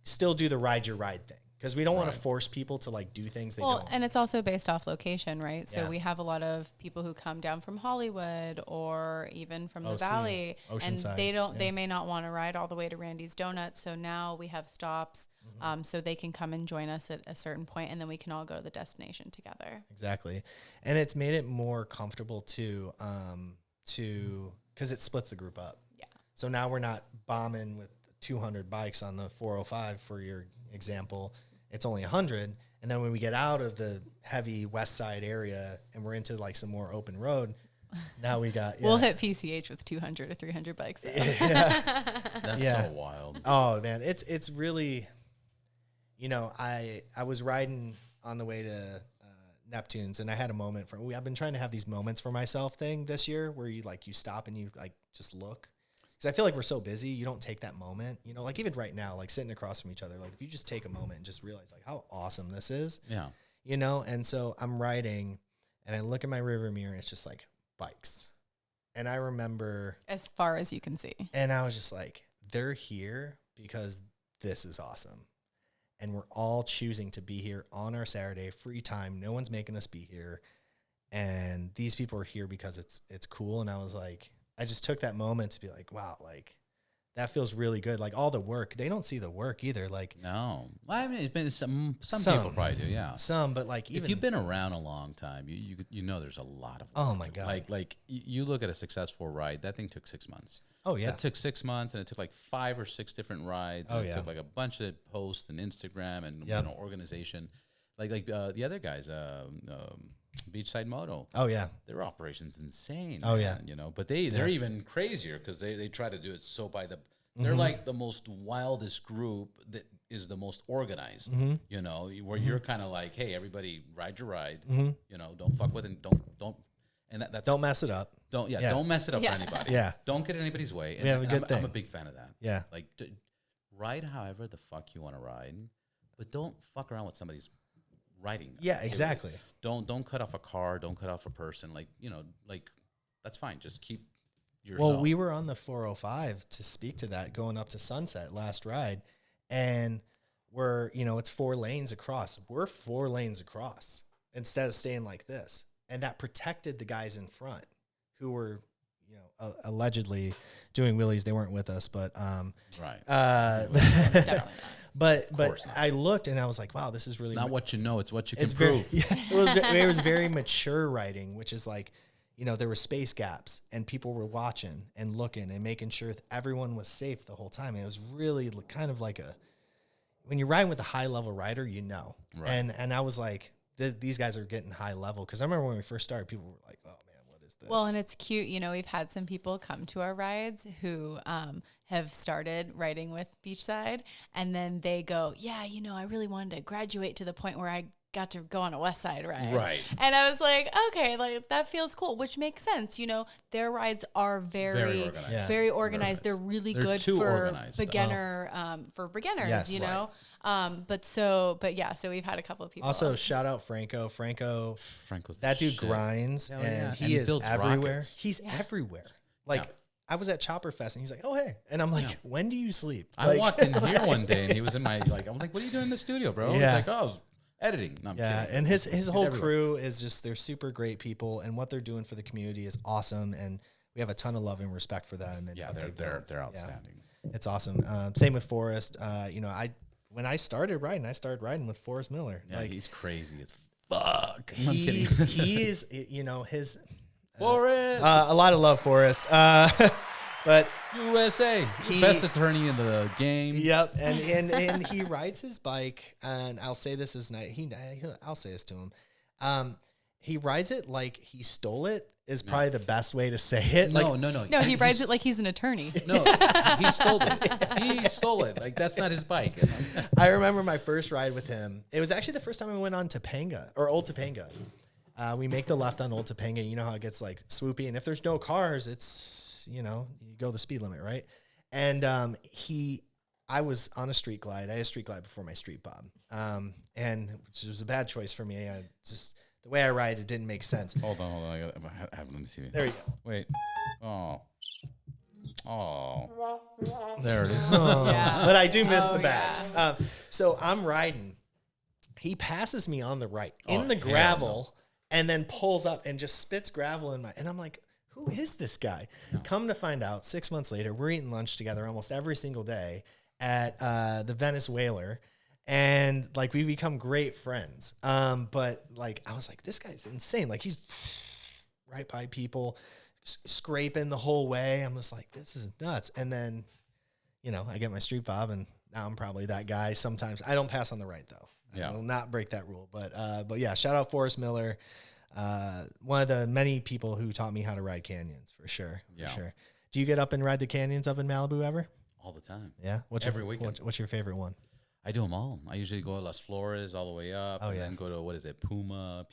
still do the ride your ride thing. because we don't want to force people to like do things they don't. And it's also based off location, right? So Yeah. we have a lot of people who come down from Hollywood or even from the Valley, and they may not want to ride all the way to Randy's Donuts. So now we have stops, so they can come and join us at a certain point, and then we can all go to the destination together. Exactly, and it's made it more comfortable too, because it splits the group up. Yeah. So now we're not bombing with 200 bikes on the 405 for your example. It's only 100. And then when we get out of the heavy west side area and we're into like some more open road, now we got... We'll hit PCH with 200 or 300 bikes. That's so wild. Oh, man. It's really... You know, I was riding on the way to Neptune's, and I had a moment I've been trying to have these moments for myself thing this year where you stop and you like just look. Because I feel like we're so busy, you don't take that moment. You know, like even right now, like sitting across from each other, like if you just take a moment and just realize like how awesome this is. Yeah. You know, and so I'm riding and I look in my rearview mirror and it's just like bikes. And I remember... As far as you can see. And I was just like, they're here because this is awesome. And we're all choosing to be here on our Saturday, free time. No one's making us be here. And these people are here because it's cool. And I was like, I just took that moment to be like, wow, like that feels really good. Like all the work, they don't see the work either. Like, no, well, I mean, it's been some people probably do. Yeah. Some, but like, even if you've been around a long time, you know, there's a lot of work. Oh my God. Like you look at a successful ride, that thing took 6 months. Oh yeah. It took 6 months, and it took like 5 or 6 different rides. And it took like a bunch of posts and Instagram and you know, organization. Like the other guys, Beachside Moto. Oh yeah. Their operation's insane. Oh yeah. You know, but they're even crazier because they try to do it so by the. They're like the most wildest group that is the most organized. You know, where you're kind of like, hey, everybody, ride your ride. You know, don't fuck with it. Don't. And that's don't mess it up. Don't mess it up for anybody. Yeah. Don't get in anybody's way. And, we have a good thing. I'm a big fan of that. Yeah. Like ride however the fuck you want to ride, but don't fuck around with somebody's riding them. Yeah, exactly. Don't cut off a car. Don't cut off a person. Like, you know, like that's fine. Just keep yourself. Well, we were on the 405 to speak to that going up to Sunset last ride, and we're, you know, it's 4 lanes across. We're 4 lanes across instead of staying like this. And that protected the guys in front who were, you know, allegedly doing wheelies. They weren't with us, but but I looked and I was like, wow, this is really not what you know, it's what you can prove. It was very mature writing, which is like, you know, there were space gaps and people were watching and looking and making sure that everyone was safe the whole time. And it was really kind of like when you're riding with a high level rider, you know, and I was like, these guys are getting high level. Cause I remember when we first started, people were like, oh man, what is this? Well, and it's cute. You know, we've had some people come to our rides who have started riding with Beachside, and then they go, yeah, you know, I really wanted to graduate to the point where I got to go on a Westside ride. Right. And I was like, okay, like that feels cool, which makes sense. You know, their rides are very organized. Yeah. Very organized. They're really good for beginners, yes. you know? So we've had a couple of people. Also, shout out Franco's that dude shit. Grinds, and he is everywhere. Rockets. He's everywhere. Like I was at Chopper Fest, and he's like, "Oh hey," and I'm like, "When do you sleep?" I walked in here one day, and he was in my I'm like, "What are you doing in the studio, bro?" He's like, "Oh, I was editing." No, I'm kidding. And his whole crew is just they're super great people, and what they're doing for the community is awesome, and we have a ton of love and respect for them. And they're outstanding. Yeah. It's awesome. Same with Forrest. You know, when I started riding with Forrest Miller. Yeah, he's crazy as fuck. I'm kidding. He is, you know, his Forrest. A lot of love, Forrest. But USA, best attorney in the game. Yep, and he rides his bike, and I'll say this as night. I'll say this to him. He rides it like he stole it. Is probably the best way to say it. No, No, he rides it like he's an attorney. No, he stole it. He stole it. Like, that's not his bike. I remember my first ride with him. It was actually the first time I went on Topanga, or Old Topanga. We make the left on Old Topanga. You know how it gets, like, swoopy. And if there's no cars, it's, you know, you go the speed limit, right? And I was on a street glide. I had a street glide before my street bob. And which was a bad choice for me. The way I ride, it didn't make sense. Hold on. Let me see. There you go. Wait. Oh. There it is. Yeah. But I do miss the bags. So I'm riding, He passes me on the right in the gravel and then pulls up and just spits gravel in my, and I'm like, who is this guy? No. Come to find out, 6 months later, we're eating lunch together almost every single day at the Venice Whaler. And like, we've become great friends. But like, I was like, this guy's insane. Like, he's right by people, scraping the whole way. I'm just like, this is nuts. And then, you know, I get my street bob, and now I'm probably that guy. Sometimes I don't pass on the right though. I will not break that rule. But yeah, shout out Forrest Miller. One of the many people who taught me how to ride canyons, for sure. Yeah. For sure. Do you get up and ride the canyons up in Malibu ever? All the time. Yeah. Every weekend. What's your favorite one? I do them all. I usually go to Las Flores all the way up. And then go to, what is it, Puma,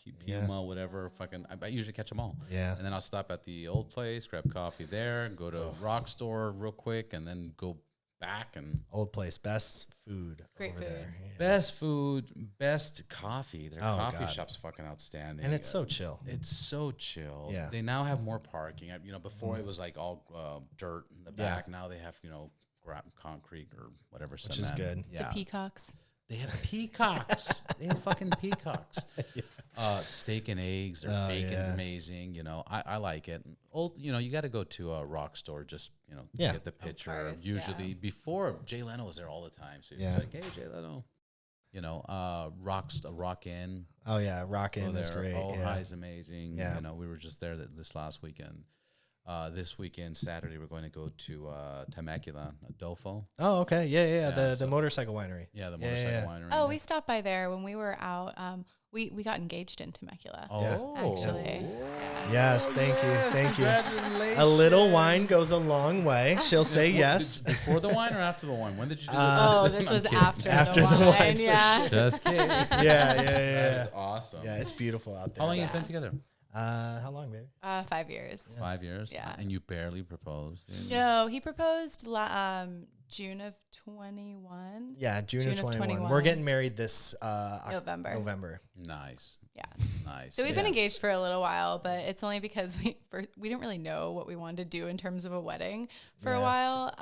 whatever. I usually catch them all. Yeah. And then I'll stop at the old place, grab coffee there, go to Rock Store real quick, and then go back. And old place, best food. Great over food. there. Yeah. Best food, best coffee. Their coffee shop's fucking outstanding. And it's so chill. It's so chill. Yeah. They now have more parking. You know, before it was like all dirt in the back. Now they have, you know, concrete or whatever. Which cement. Is good. Yeah. The peacocks. They have peacocks. They have fucking peacocks. Steak and eggs. Their bacon's amazing. You know, I like it. You know, you got to go to a Rock Store just, you know, to get the picture. Usually before, Jay Leno was there all the time. So it's like, hey, Jay Leno. You know, Rock Inn. Oh yeah, Rock Inn is great. High's amazing. Yeah. You know, we were just there this last weekend. This weekend, Saturday, we're going to go to Temecula, Adolfo. Oh, okay. Yeah. The motorcycle winery. Yeah, the motorcycle winery. Oh, we stopped by there when we were out. We got engaged in Temecula. Oh, actually. Yeah. Yes, thank you. A little wine goes a long way. She'll say yes. Before the wine or after the wine? When did you do this was after the wine. Yeah. Just kidding. Yeah. That is awesome. Yeah, it's beautiful out there. How long have you been together? How long, baby? 5 years. 5 years? Yeah. And you barely proposed? No, he proposed June of 21. Yeah, June of 21. We're getting married this November. Nice. Yeah. Nice. So we've been engaged for a little while, but it's only because we didn't really know what we wanted to do in terms of a wedding for a while.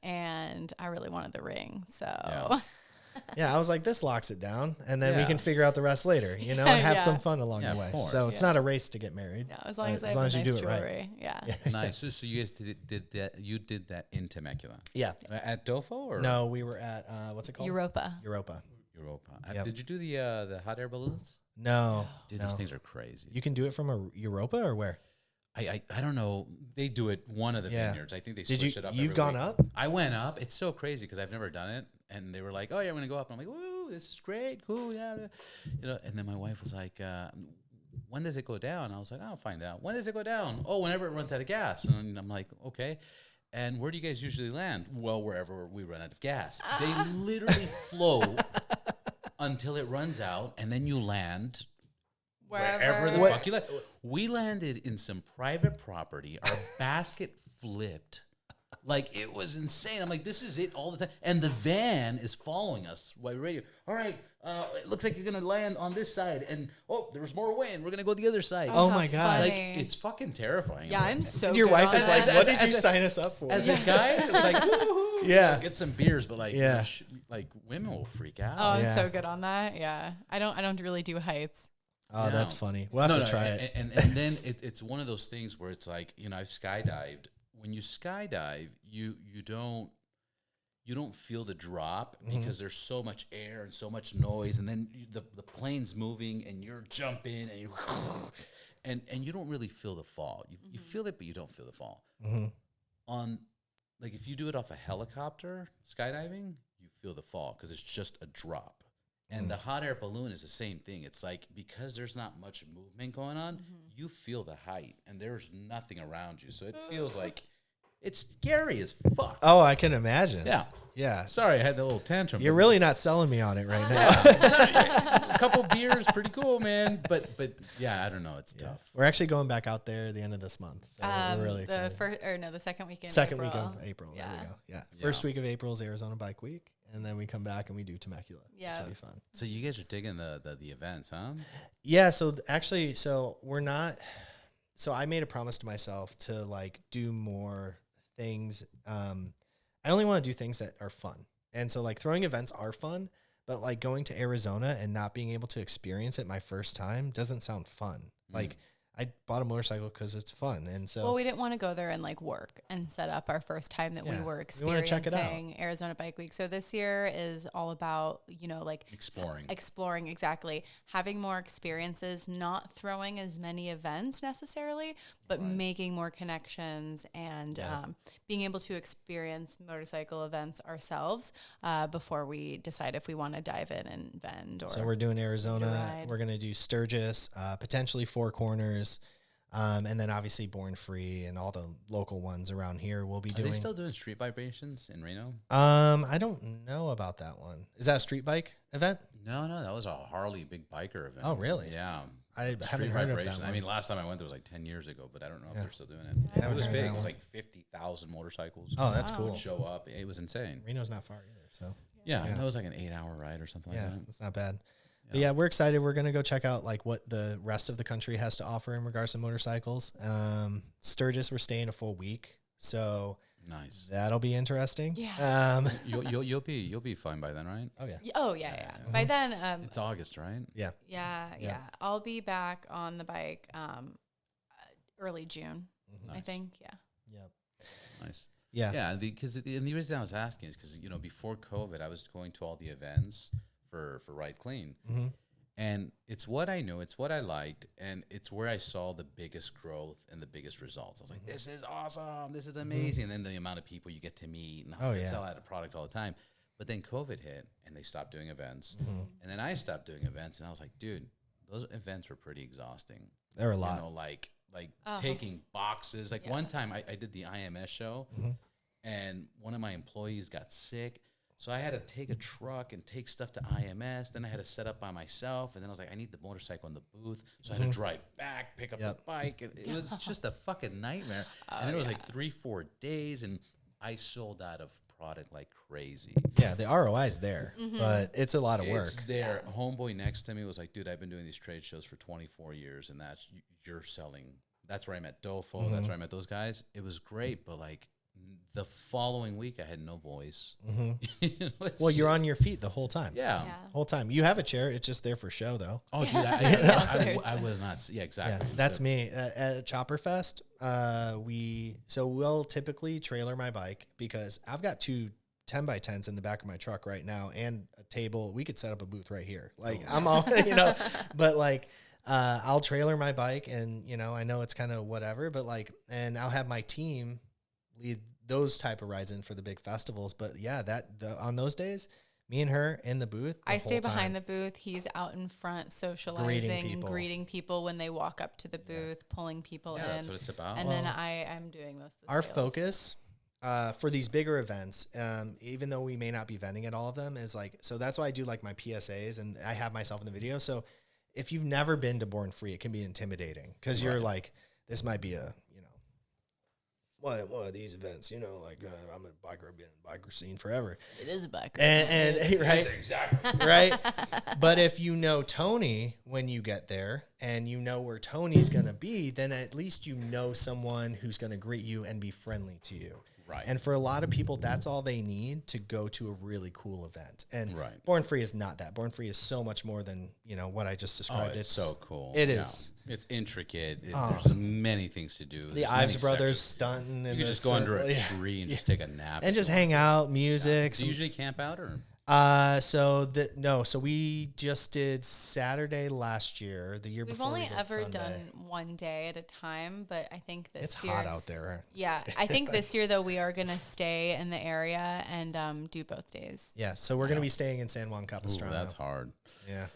And I really wanted the ring. So yeah, I was like, this locks it down, and then we can figure out the rest later, you know, and have some fun along the way. So it's not a race to get married. No, as long as you do it right. Yeah. Nice. So you guys did that. You did that in Temecula. Yeah. At Dofo or no? We were at what's it called? Europa. Yep. Did you do the hot air balloons? No. Dude, these things are crazy. You can do it from a Europa or where? I don't know. They do it one of the vineyards. I think they switch it up. You've gone up? I went up. It's so crazy because I've never done it. And they were like, "Oh yeah, I'm gonna go up." And I'm like, "Woo, this is great, cool, yeah." You know. And then my wife was like, "When does it go down?" I was like, "I'll find out." When does it go down? Oh, whenever it runs out of gas. And I'm like, "Okay." And where do you guys usually land? Well, wherever we run out of gas. They literally float until it runs out, and then you land wherever the fuck you land. We landed in some private property. Our basket flipped. Like, it was insane. I'm like, this is it all the time. And the van is following us while we're radio. All right, it looks like you're going to land on this side. And, there's more wind. We're going to go the other side. Oh my God. Like, it's fucking terrifying. Yeah, I'm so Your wife is like, what did you sign us up for? As a guy, it was like, woo-hoo-hoo. Yeah. Get some beers, but like, like women will freak out. Oh, I'm so good on that. Yeah. I don't really do heights. Oh, that's funny. We'll have to try it. And then it's one of those things where it's like, you know, I've skydived. When you skydive, you don't feel the drop because there's so much air and so much noise, and then the plane's moving and you're jumping and and you don't really feel the fall. You feel it, but you don't feel the fall. On like if you do it off a helicopter skydiving, you feel the fall because it's just a drop. And the hot air balloon is the same thing. It's like, because there's not much movement going on, you feel the height, and there's nothing around you. So it feels like it's scary as fuck. Oh, I can imagine. Yeah. Yeah. Sorry, I had that little tantrum. You're really not selling me on it right now. A couple beers, pretty cool, man. But yeah, I don't know. It's tough. We're actually going back out there at the end of this month. So we're really excited. The second weekend. Second week of April. There we go. Yeah. First week of April is Arizona Bike Week. And then we come back and we do Temecula. Yeah. Which will be fun. So you guys are digging the events, huh? Yeah. So actually, we're not. So I made a promise to myself to like do more things. I only want to do things that are fun. And so like throwing events are fun, but like going to Arizona and not being able to experience it my first time doesn't sound fun. Like I bought a motorcycle because it's fun. And so, well, we didn't want to go there and like work and set up our first time that we were experiencing Arizona Bike Week. So this year is all about, you know, like exploring exactly, having more experiences, not throwing as many events necessarily, but making more connections and being able to experience motorcycle events ourselves before we decide if we want to dive in and vend. Or so we're doing Arizona. We're going to do Sturgis, potentially Four Corners. And then obviously Born Free and all the local ones around here will be doing. Are they still doing street vibrations in Reno? I don't know about that one. Is that a street bike event? No, that was a Harley big biker event. Oh, really? Yeah. I haven't heard of that one. I mean, last time I went there was like 10 years ago, but I don't know if they're still doing it. It was big. It was like 50,000 motorcycles. Oh, that's cool. Show up. It was insane. Reno's not far either, so. Yeah, it was like an 8-hour ride or something like that. It's not bad. But yeah, we're excited. We're going to go check out like what the rest of the country has to offer in regards to motorcycles. Sturgis, we're staying a full week. So nice. That'll be interesting. Yeah. You'll be fine by then, right? Oh yeah. Oh yeah. By then, it's August, right? Yeah. I'll be back on the bike early June, I think. Yeah. Yep. Nice. Yeah. Yeah. Because the reason I was asking is because before COVID, I was going to all the events for Ride Clean. Mm-hmm. And it's what I knew, it's what I liked, and it's where I saw the biggest growth and the biggest results. I was like, this is awesome, this is amazing. And then the amount of people you get to meet, and I sell out a product all the time. But then COVID hit, and they stopped doing events. And then I stopped doing events, and I was like, dude, those events were pretty exhausting. There were a lot. Like taking boxes. Like one time I did the IMS show, and one of my employees got sick. So I had to take a truck and take stuff to IMS. Then I had to set up by myself. And then I was like, I need the motorcycle in the booth. So I had to drive back, pick up the bike. It was just a fucking nightmare. And then it was like 3-4 days. And I sold out of product like crazy. Yeah, the ROI is there. But it's a lot of work. It's there. Homeboy next to me was like, dude, I've been doing these trade shows for 24 years. And you're selling. That's where I met Dofo. That's where I met those guys. It was great. But like, the following week, I had no voice. Well, you're on your feet the whole time. Yeah. Whole time. You have a chair. It's just there for show, though. Oh, dude, I was not. Yeah, exactly. Yeah, that's me. At Chopperfest, we'll typically trailer my bike because I've got 2 10x10s in the back of my truck right now and a table. We could set up a booth right here. Like I'm all, but like, I'll trailer my bike and, I know it's kind of whatever, but like, and I'll have my team lead those type of rides in for the big festivals. But yeah, on those days, me and her in the booth. I stay behind the booth. He's out in front socializing and greeting people when they walk up to the booth, pulling people in. That's what it's about. And then I am doing most of the our sales. focus for these bigger events, even though we may not be vending at all of them, is like, so that's why I do like my PSAs and I have myself in the video. So if you've never been to Born Free, it can be intimidating because you're like, this might be a, one of these events, like I'm a biker, I've been in the biker scene forever. It is a biker. And right? Exactly. Right? But if you know Tony when you get there and you know where Tony's going to be, then at least you know someone who's going to greet you and be friendly to you. Right. And for a lot of people, that's all they need to go to a really cool event. And Born Free is not that. Born Free is so much more than, what I just described. It's so cool. It is. It's intricate. There's many things to do. The Ives brothers stunting. You can just go under a tree and just take a nap. And just hang out, music. Do you usually camp out or? So we just did Saturday last year. The year before we've only ever Sunday. done one day at a time, but I think it's year, hot out there. Yeah, I think this year though we are gonna stay in the area and do both days. Yeah, so we're gonna be staying in San Juan Capistrano. That's hard. Yeah,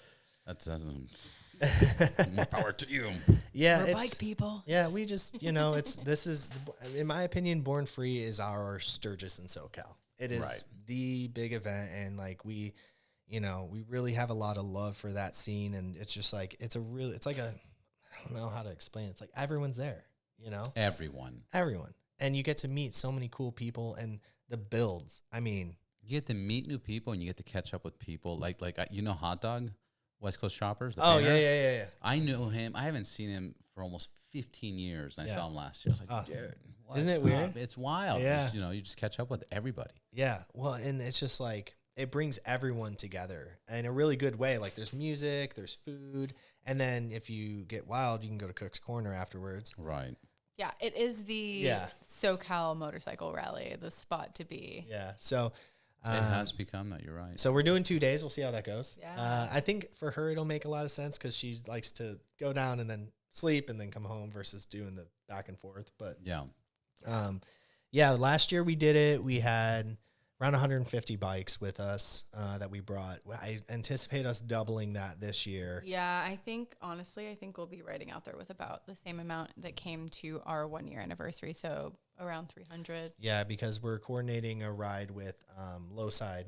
that's more power to you. Yeah, we're bike people. Yeah, we just this is in my opinion, Born Free is our Sturgis in SoCal. It is the big event, and like we really have a lot of love for that scene, and it's just like it's like a, I don't know how to explain it. It's like everyone's there, everyone, and you get to meet so many cool people, and the builds. I mean, you get to meet new people, and you get to catch up with people like Hot Dog, West Coast Shoppers. Oh yeah. I knew him. I haven't seen him for almost 15 years, and I saw him last year. I was like, dude. Isn't it weird? It's wild. Yeah. You just catch up with everybody. Yeah. Well, and it's just like, it brings everyone together in a really good way. Like there's music, there's food, and then if you get wild, you can go to Cook's Corner afterwards. Right. Yeah, it is the SoCal motorcycle rally, the spot to be. Yeah, so it has become that. You're right. So we're doing 2 days. We'll see how that goes. Yeah. I think for her it'll make a lot of sense because she likes to go down and then sleep and then come home versus doing the back and forth. But last year we did it. We had around 150 bikes with us that we brought. I anticipate us doubling that this year. Yeah, I think we'll be riding out there with about the same amount that came to our 1 year anniversary. So around 300. Yeah, because we're coordinating a ride with Lowside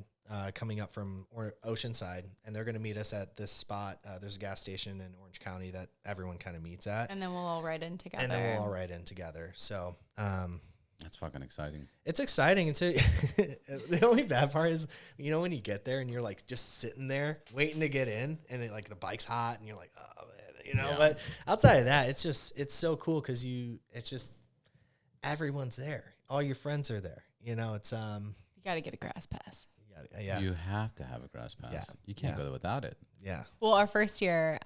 coming up from Oceanside, and they're going to meet us at this spot. There's a gas station in Orange County that everyone kind of meets at. And then we'll all ride in together. So, that's fucking exciting. It's exciting. The only bad part is, when you get there and you're like just sitting there waiting to get in, and the bike's hot, and you're like, oh man, But outside of that, it's so cool because everyone's there. All your friends are there. You got to get a grass pass. Yeah. You have to have a grass pass. Yeah. You can't go there without it. Yeah. Well, our first year,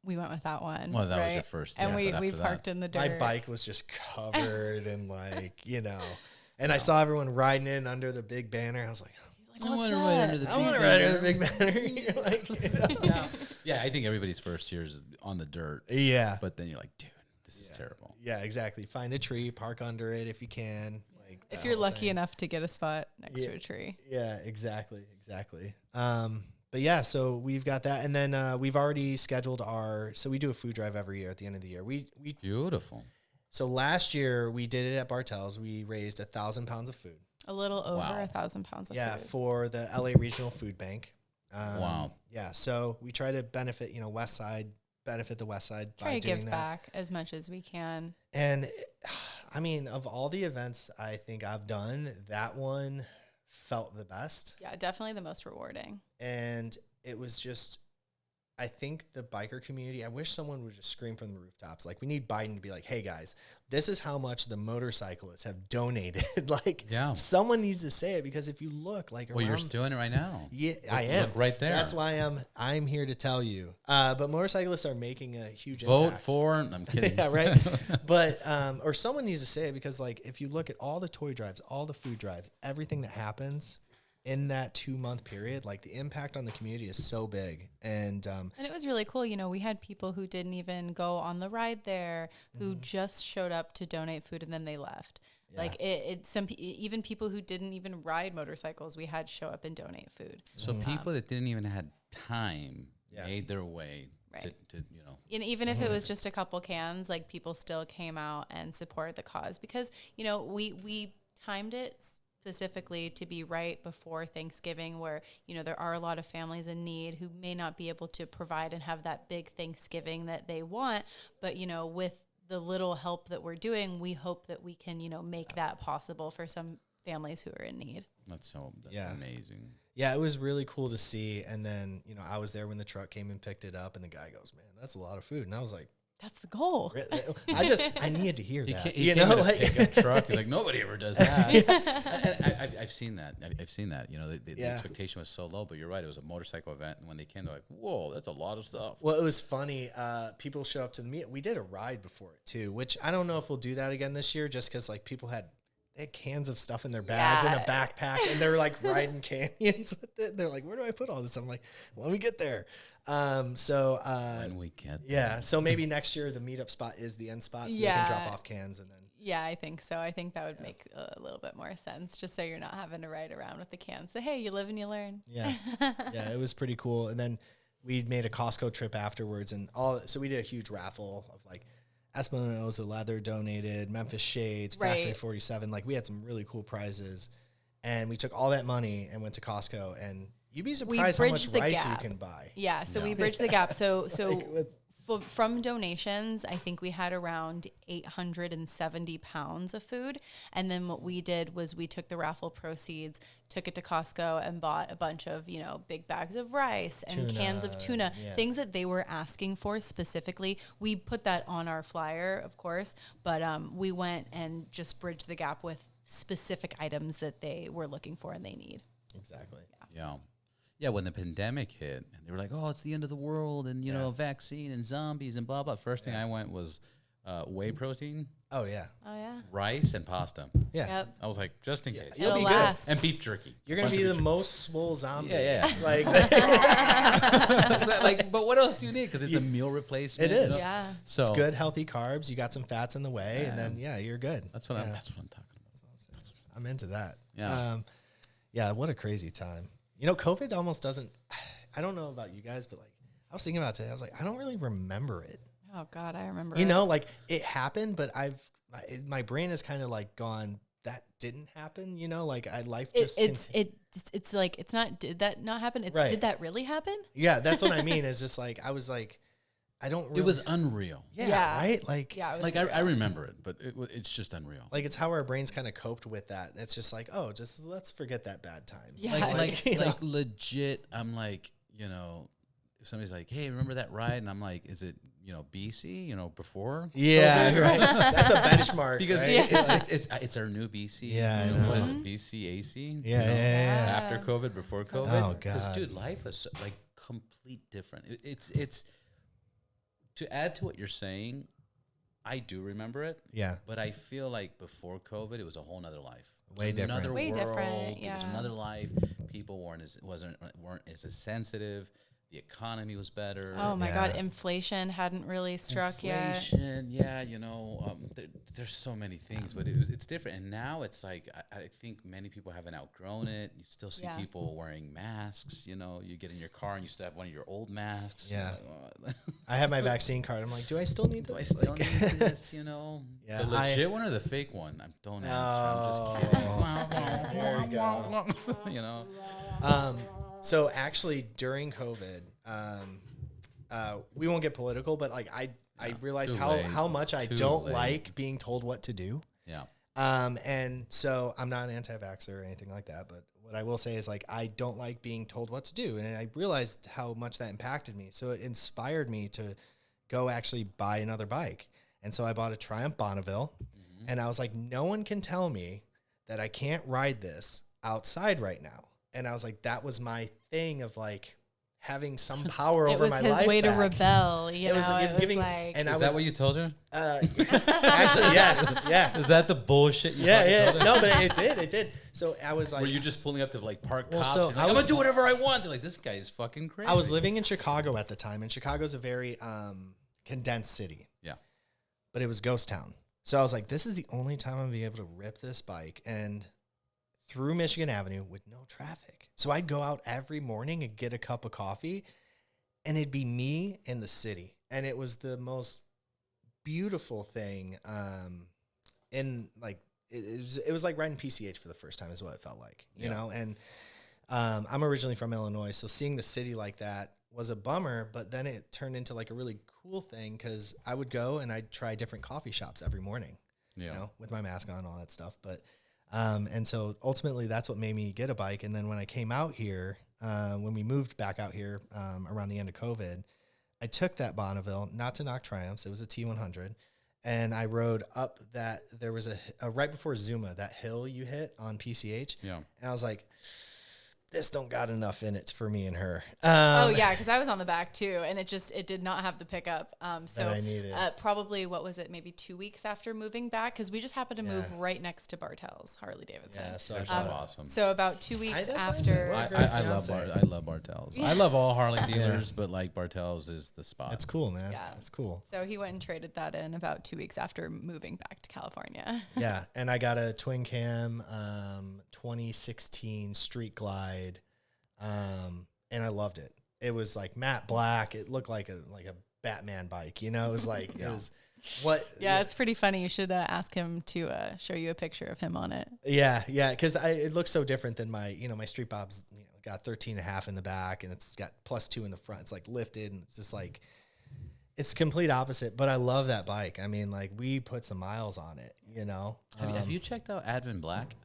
we went with one. Well, that was your first. And we parked in the dirt. My bike was just covered and and I saw everyone riding in under the big banner. I was like, I want to ride under the big banner. You're like, Yeah, I think everybody's first year is on the dirt. Yeah. But then you're like, dude, this is terrible. Yeah, exactly. Find a tree, park under it if you can. If you're lucky enough to get a spot next to a tree. Yeah, exactly. But yeah, so we've got that. And then we've already scheduled so we do a food drive every year at the end of the year. We Beautiful. So last year we did it at Bartell's. We raised 1,000 pounds of food. A little over 1,000 pounds of food. Yeah, for the LA Regional Food Bank. Wow. Yeah, so we try to benefit, benefit the Westside by doing that. Try to give back as much as we can. And of all the events I think I've done, that one felt the best. Yeah, definitely the most rewarding. And it was just, I think the biker community, I wish someone would just scream from the rooftops. Like, we need Biden to be like, hey guys, this is how much the motorcyclists have donated. Someone needs to say it, because if you look you're doing it right now. Yeah, I am. Look right there. That's why I'm here to tell you. But motorcyclists are making a huge vote impact. for. I'm kidding. Yeah, right. But or someone needs to say it, because if you look at all the toy drives, all the food drives, everything that happens in that 2-month period, the impact on the community is so big. And it was really cool. We had people who didn't even go on the ride there, who just showed up to donate food, and then they left. Yeah. Even people who didn't even ride motorcycles, we had show up and donate food. So people that didn't even had time made their way to And even if it was just a couple cans, people still came out and supported the cause, because, we timed it specifically to be right before Thanksgiving, where, there are a lot of families in need who may not be able to provide and have that big Thanksgiving that they want. But, with the little help that we're doing, we hope that we can, make that possible for some families who are in need. That's amazing. Yeah, it was really cool to see. And then, I was there when the truck came and picked it up, and the guy goes, man, that's a lot of food. And I was like, that's the goal. I needed to hear that. He came in a pickup truck. He's like, nobody ever does that. I've seen that. I've seen that. The expectation was so low, but you're right. It was a motorcycle event, and when they came, they're like, "Whoa, that's a lot of stuff." Well, it was funny. People show up to the meet. We did a ride before it too, which I don't know if we'll do that again this year, just because people had cans of stuff in their bags and a backpack, and they're riding canyons with it. They're like, where do I put all this? I'm like, when we get there. When we get there. Yeah. So maybe next year the meetup spot is the end spot, so they can drop off cans and then. Yeah, I think so. I think that would make a little bit more sense, just so you're not having to ride around with the cans. So, hey, you live and you learn. Yeah. Yeah, it was pretty cool. And then we made a Costco trip afterwards, and so we did a huge raffle of Espinosa Leather donated, Memphis Shades, Factory 47. We had some really cool prizes, and we took all that money and went to Costco, and you'd be surprised how much rice you can buy. Yeah, so we bridged the gap. So from donations, I think we had around 870 pounds of food. And then what we did was we took the raffle proceeds, took it to Costco, and bought a bunch of, big bags of rice and cans of tuna, things that they were asking for specifically. We put that on our flyer, of course, but we went and just bridged the gap with specific items that they were looking for and they need. Exactly. Yeah. Yeah, when the pandemic hit, and they were like, "Oh, it's the end of the world," and you know, vaccine and zombies and blah blah. First thing I went was whey protein, Oh yeah. rice, and pasta. Yeah. Yep. I was like, just in case. You'll It'll be last. And beef jerky. You're gonna be the most swole zombie. Yeah. Like Like, but what else do you need? Because it's a meal replacement. It is. Yeah. So it's good, healthy carbs. You got some fats in the way, and then you're good. That's what I'm talking about. I'm into that. Yeah. Yeah. What a crazy time. You know, COVID almost doesn't. I don't know about you guys, but like I was thinking about it today. I was like, I don't really remember it. Oh God, I remember. You know, like it happened, but my brain has kind of like gone. That didn't happen. You know, like life just. It's like it's not. Did that not happen? It's Right. did that really happen? Yeah, that's what I mean. Is just like I was like, I don't. Really, It was unreal. Yeah. Right. Like. Yeah. It was Like I remember it, but it's just unreal. Like it's how our brains kind of coped with that. It's just like, oh, just let's forget that bad time. Yeah. Like legit. I'm like, you know, if somebody's like, "Hey, remember that ride?" and I'm like, "Is it, you know, BC? You know, before?" Yeah, right. That's a benchmark Because right? it's our new BC. Yeah, you I know, know. what is it? BC, AC. Yeah, yeah. After COVID, before COVID. Oh, Because God. dude, life was like complete different. It's to add to what you're saying. I do remember it. Yeah. But I feel like before COVID, it was a whole nother life. It was Way different. Another Way world. different, It was yeah. another life. People weren't as sensitive. The economy was better. Oh my Yeah. God, inflation hadn't really struck yet. Inflation, yeah, you know, there's so many things, but it's different. And now it's like I think many people haven't outgrown it. You still see people wearing masks. You know, you get in your car and you still have one of your old masks. Yeah. Like, I have my vaccine card. I'm like, do I still need this? do I still Like- need this? You know, Yeah, the legit one or the fake one? Don't answer. I'm just kidding. There you go. You know. So actually, during COVID, we won't get political, but like I realized Too late. how much I Too don't late. like being told what to do. Yeah. And so I'm not an anti-vaxxer or anything like that, but what I will say is like I don't like being told what to do, and I realized how much that impacted me. So it inspired me to go actually buy another bike, and so I bought a Triumph Bonneville, and I was like, no one can tell me that I can't ride this outside right now. And I was like, that was my thing of like having some power over my life. It was his way to back. rebel. It was giving, like, and Is that what you told her? actually, yeah. Is that the bullshit you Yeah. told her? No, but it did. So I was like, Were you just pulling up to like park Well, cops? so and I like, I'm was- gonna do whatever I want. They're like, this guy is fucking crazy. I was living in Chicago at the time, and Chicago's a very condensed city. Yeah. But it was ghost town. So I was like, this is the only time I'm gonna be able to rip this bike and through Michigan Avenue with no traffic. So I'd go out every morning and get a cup of coffee, and it'd be me in the city. And it was the most beautiful thing. In like it was like riding PCH for the first time is what it felt like, you know. And I'm originally from Illinois, so seeing the city like that was a bummer, but then it turned into like a really cool thing because I would go and I'd try different coffee shops every morning, you know, with my mask on, all that stuff. But and so ultimately that's what made me get a bike. And then when I came out here, when we moved back out here around the end of COVID, I took that Bonneville, not to knock Triumphs, it was a T100, and I rode up that, there was a right before Zuma, that hill you hit on PCH. Yeah. And I was like, this don't got enough in it for me and her. Oh yeah, because I was on the back too, and it did not have the pickup. So That I needed. Probably what was it? Maybe 2 weeks after moving back, because we just happened to move right next to Bartell's Harley Davidson. Yeah, so They're so awesome. So about 2 weeks that's what I after. said. I love Bartell's. I love all Harley dealers, but like Bartell's is the spot. It's cool, man. Yeah. It's cool. So he went and traded that in about 2 weeks after moving back to California. Yeah, and I got a twin cam 2016 Street Glide, and I loved it. It was like matte black. It looked like a Batman bike, you know. It was like it was what. Yeah, it's pretty funny. You should ask him to show you a picture of him on it. Yeah, because it looks so different than my Street Bob's. You know, got 13.5 in the back, and it's got +2 in the front. It's like lifted, and it's just like it's complete opposite. But I love that bike. I mean, like we put some miles on it, you know. Have you checked out Advent Black?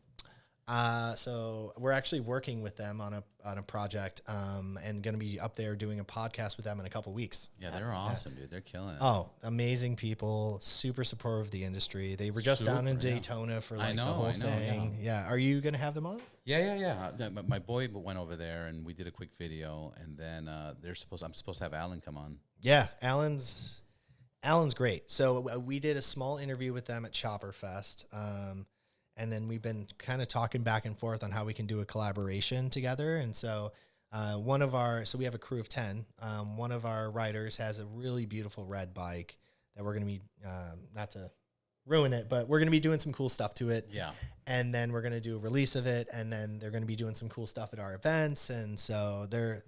So we're actually working with them on a project, and going to be up there doing a podcast with them in a couple weeks. Yeah, they're awesome, dude. They're killing it. Oh, amazing people, super supportive of the industry. They were just down in Daytona for like the whole thing. Yeah. Are you going to have them on? Yeah. My boy went over there and we did a quick video, and then I'm supposed to have Alan come on. Yeah, Alan's great. So we did a small interview with them at Chopper Fest. And then we've been kind of talking back and forth on how we can do a collaboration together. And so so we have a crew of 10. One of our riders has a really beautiful red bike that we're going to be, not to ruin it, but we're going to be doing some cool stuff to it. Yeah. And then we're going to do a release of it. And then they're going to be doing some cool stuff at our events. And so they're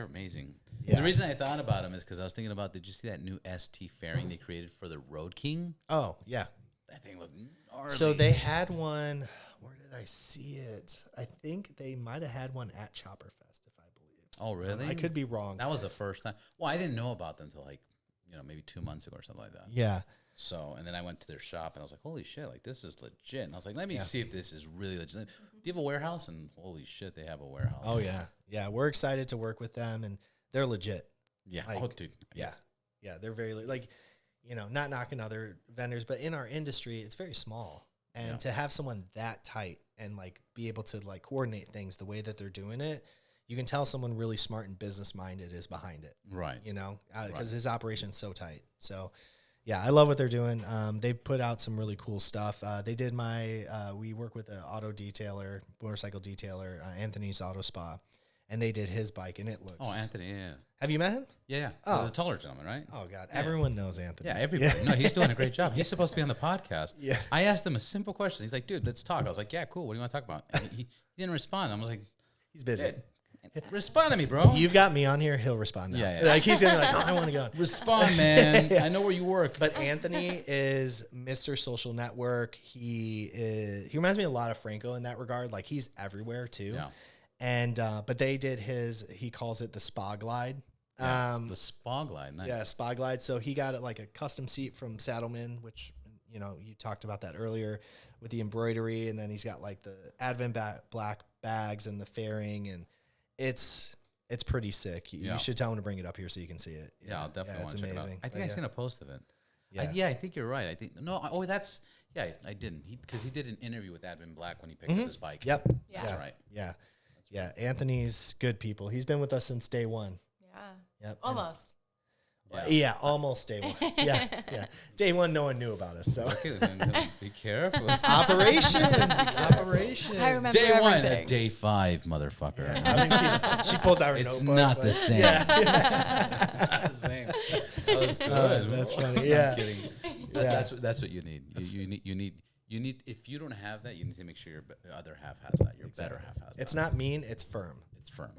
amazing. Yeah. The reason I thought about them is because I was thinking about, did you see that new ST fairing they created for the Road King? Oh, yeah. That thing looked gnarly. So they had one. Where did I see it? I think they might have had one at Chopper Fest, if I believe. Oh, really? I could be wrong. That was the first time. Well, I didn't know about them until like, maybe 2 months ago or something like that. Yeah. So, and then I went to their shop and I was like, holy shit, like this is legit. And I was like, let me see if this is really legit. Do you have a warehouse? And holy shit, they have a warehouse. Oh, yeah. Yeah, we're excited to work with them, and they're legit. Yeah. Like, dude. Yeah. Yeah, they're very, like, not knocking other vendors, but in our industry, it's very small. And to have someone that tight and, like, be able to, like, coordinate things the way that they're doing it, you can tell someone really smart and business-minded is behind it. Right. Because his operation's so tight. So, yeah, I love what they're doing. They put out some really cool stuff. They did we work with an motorcycle detailer, Anthony's Auto Spa, and they did his bike, and it looks. Oh, Anthony, yeah. Have you met him? Yeah. Oh. The taller gentleman, right? Oh, God. Yeah. Everyone knows Anthony. Yeah, everybody. No, he's doing a great job. He's supposed to be on the podcast. Yeah. I asked him a simple question. He's like, dude, let's talk. I was like, yeah, cool. What do you want to talk about? And he didn't respond. I was like, he's busy. Respond to me, bro. You've got me on here. He'll respond now. Yeah. Like, he's going to be like, oh, I want to go. Respond, man. I know where you work. But Anthony is Mr. Social Network. He reminds me a lot of Franco in that regard. Like, he's everywhere, too. Yeah. And but they did he calls it the Spa Glide. Yes, the Spa Glide. Nice. Yeah, Spa Glide. So he got it like a custom seat from Saddleman, which, you talked about that earlier with the embroidery. And then he's got like the Advent black bags and the fairing. And it's pretty sick. You should tell him to bring it up here so you can see it. Yeah, I'll definitely want to check amazing. it out. I think I've seen a post of it. Yeah. I think you're right. I think, I didn't. Because he did an interview with Advent Black when he picked up his bike. Yep. Yeah. That's right. Yeah. Yeah. Anthony's good people. He's been with us since day one. Yeah. Yep. Almost. Yeah, almost day one. Yeah. Day one, no one knew about us. So Be careful. Operations. I remember Day one everything. at day 5, motherfucker. She pulls out her It's notebook. not the same. Yeah. It's not the same. That was good. That's funny. Yeah. I'm kidding. But Yeah. that's what you need. You need. If you don't have that, you need to make sure your other half has that. Your better half has that. It's not mean, it's firm. It's firm.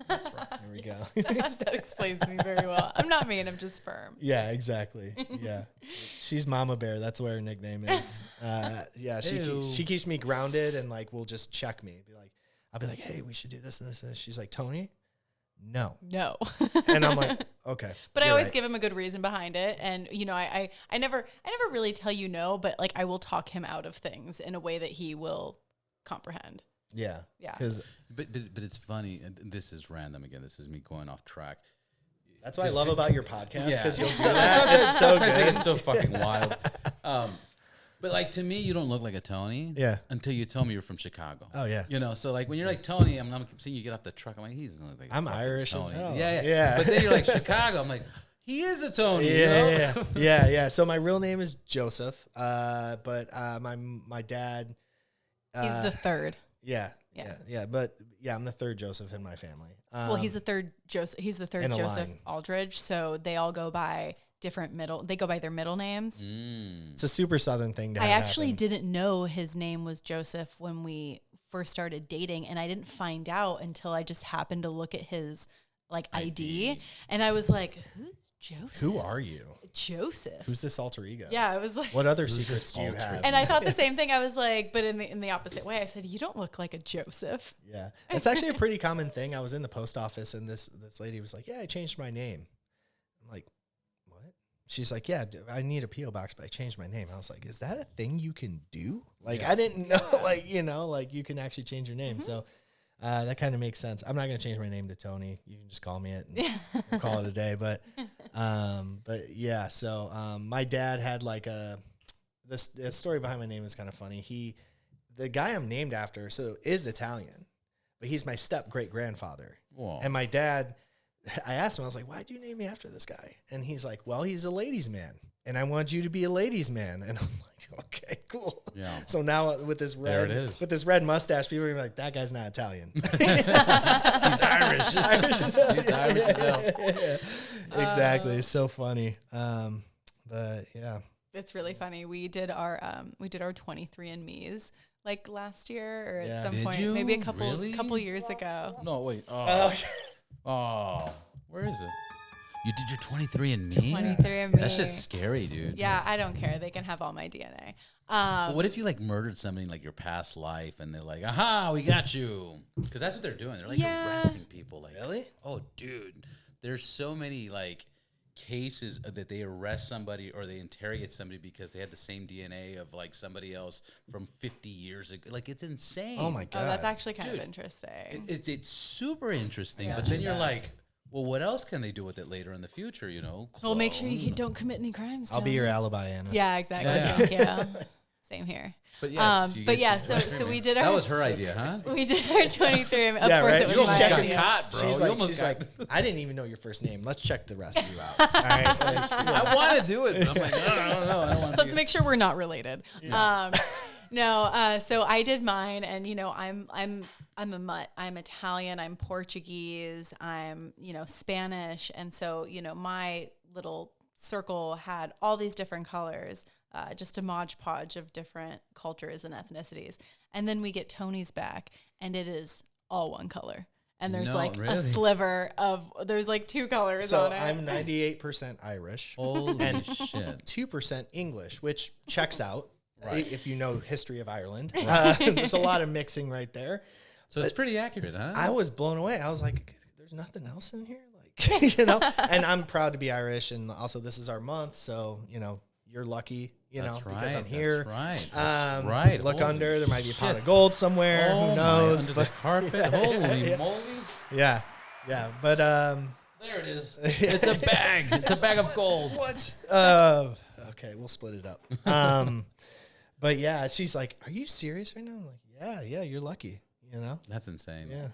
That's right. There we go. That explains me very well. I'm not mean. I'm just firm. Yeah, exactly. Yeah. She's Mama Bear. That's what her nickname is. Yeah, she keeps me grounded and like will just check me. I'll be like, hey, we should do this and this and this. She's like, Tony, no. And I'm like, okay. But I always give him a good reason behind it. And, I never really tell you no, but like I will talk him out of things in a way that he will comprehend. Yeah. Yeah. But it's funny. And this is random again. This is me going off track. That's what I love about your podcast, because you'll do So that. It's so good. It's so fucking wild. But like to me, you don't look like a Tony. Yeah. Until you tell me you're from Chicago. Oh yeah. So like when you're like Tony, I'm seeing you get off the truck. I'm like, he's like I'm Irish as hell. Yeah. But then you're like Chicago. I'm like, he is a Tony. Yeah. So my real name is Joseph. But my dad. He's the third. Yeah. But I'm the third Joseph in my family. Well, he's the third Joseph. He's the third Joseph line. Aldridge. So they all go by they go by their middle names. It's a super Southern thing to have. I actually happen. didn't know his name was Joseph when we first started dating, and I didn't find out until I just happened to look at his like ID. And I was like, who's Joseph? Who are you? Joseph. Who's this alter ego? Yeah, I was like, What other secrets do you have? and I thought the same thing. I was like, but in the opposite way, I said, you don't look like a Joseph. Yeah, it's actually a pretty common thing. I was in the post office and this lady was like, "Yeah, I changed my name." I'm like, "What?" she's like, yeah, I need a P.O. box, but I changed my name. I was like, is that a thing you can do? Like, I didn't know, like, you know, like you can actually change your name. So that kind of makes sense. I'm not going to change my name to Tony. You can just call me it and we'll call it a day. But yeah, so my dad had like the story behind my name is kind of funny. The guy I'm named after, so is Italian, but he's my step great grandfather. And my dad, I asked him, I was like, why'd you name me after this guy? And he's like, well, he's a ladies' man, and I want you to be a ladies' man. And I'm like, okay, cool. Yeah. So now with this red mustache, people are gonna be like, that guy's not Italian. He's Irish. He's Irish. Yeah. Exactly. It's so funny. But yeah. It's really funny. We did our 23andMe's like last year or at some point, maybe a couple years ago. No, wait. Oh, where is it? You did your 23andMe? 23andMe. That shit's scary, dude. Yeah, I don't care. They can have all my DNA. But what if you like murdered somebody in like your past life and they're like, aha, we got you? Because that's what they're doing. They're like arresting people. Like, really? Oh, dude. There's so many like cases that they arrest somebody or they interrogate somebody because they had the same DNA of like somebody else from 50 years ago. Like, it's insane. Oh my God. Oh, that's actually kind of interesting. It's super interesting. But then you're like, well, what else can they do with it later in the future, you know? Well, make sure you don't commit any crimes. I'll be your alibi, Anna. Yeah, exactly. Yeah. Thank you. Same here. But yeah, so we did our. That was her idea, huh? We did our 23. Of course, right? it was my idea. Caught, bro. She's like, I didn't even know your first name. Let's check the rest of you out. All right, like, I want to do it, but I'm like, I don't know. Let's make sure we're not related. Yeah. So I did mine, and you know, I'm a mutt. I'm Italian. I'm Portuguese. I'm Spanish, and so my little circle had all these different colors. Just a modge podge of different cultures and ethnicities. And then we get Tony's back, and it is all one color. And there's a sliver of, there's like two colors on it. So I'm 98% Irish. Holy and shit. 2% English, which checks out if you know history of Ireland. There's a lot of mixing right there. So it's pretty accurate, huh? I was blown away. I was like, there's nothing else in here? Like, and I'm proud to be Irish. And also this is our month. So, you're lucky, because I'm here. That's right. Look under. There might be a pot of gold somewhere. Who knows? Under the carpet. Holy moly. Yeah. But there it is. It's a bag. It's a bag of gold. What? Okay, we'll split it up. But yeah, she's like, "Are you serious right now?" I'm like, "Yeah. You're lucky." That's insane. Yeah.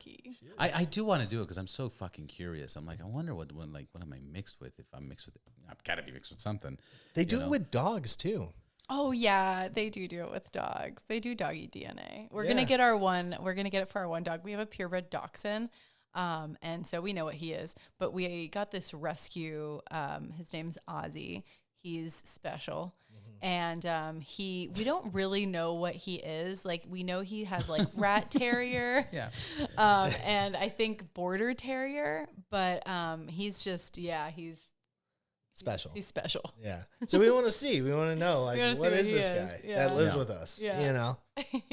I do want to do it because I'm so fucking curious. I'm like, I wonder what am I mixed with? If I'm mixed with, I've got to be mixed with something. They do it with dogs too. Oh yeah, they do it with dogs. They do doggy DNA. We're gonna get our one. We're gonna get it for our one dog. We have a purebred dachshund, and so we know what he is. But we got this rescue. His name's Ozzy. He's special. And we don't really know what he is. Like, we know he has like rat terrier, and I think border terrier, but he's just he's special. He's special. Yeah. So we want to see. We want to know, like, what is this guy that lives with us? Yeah.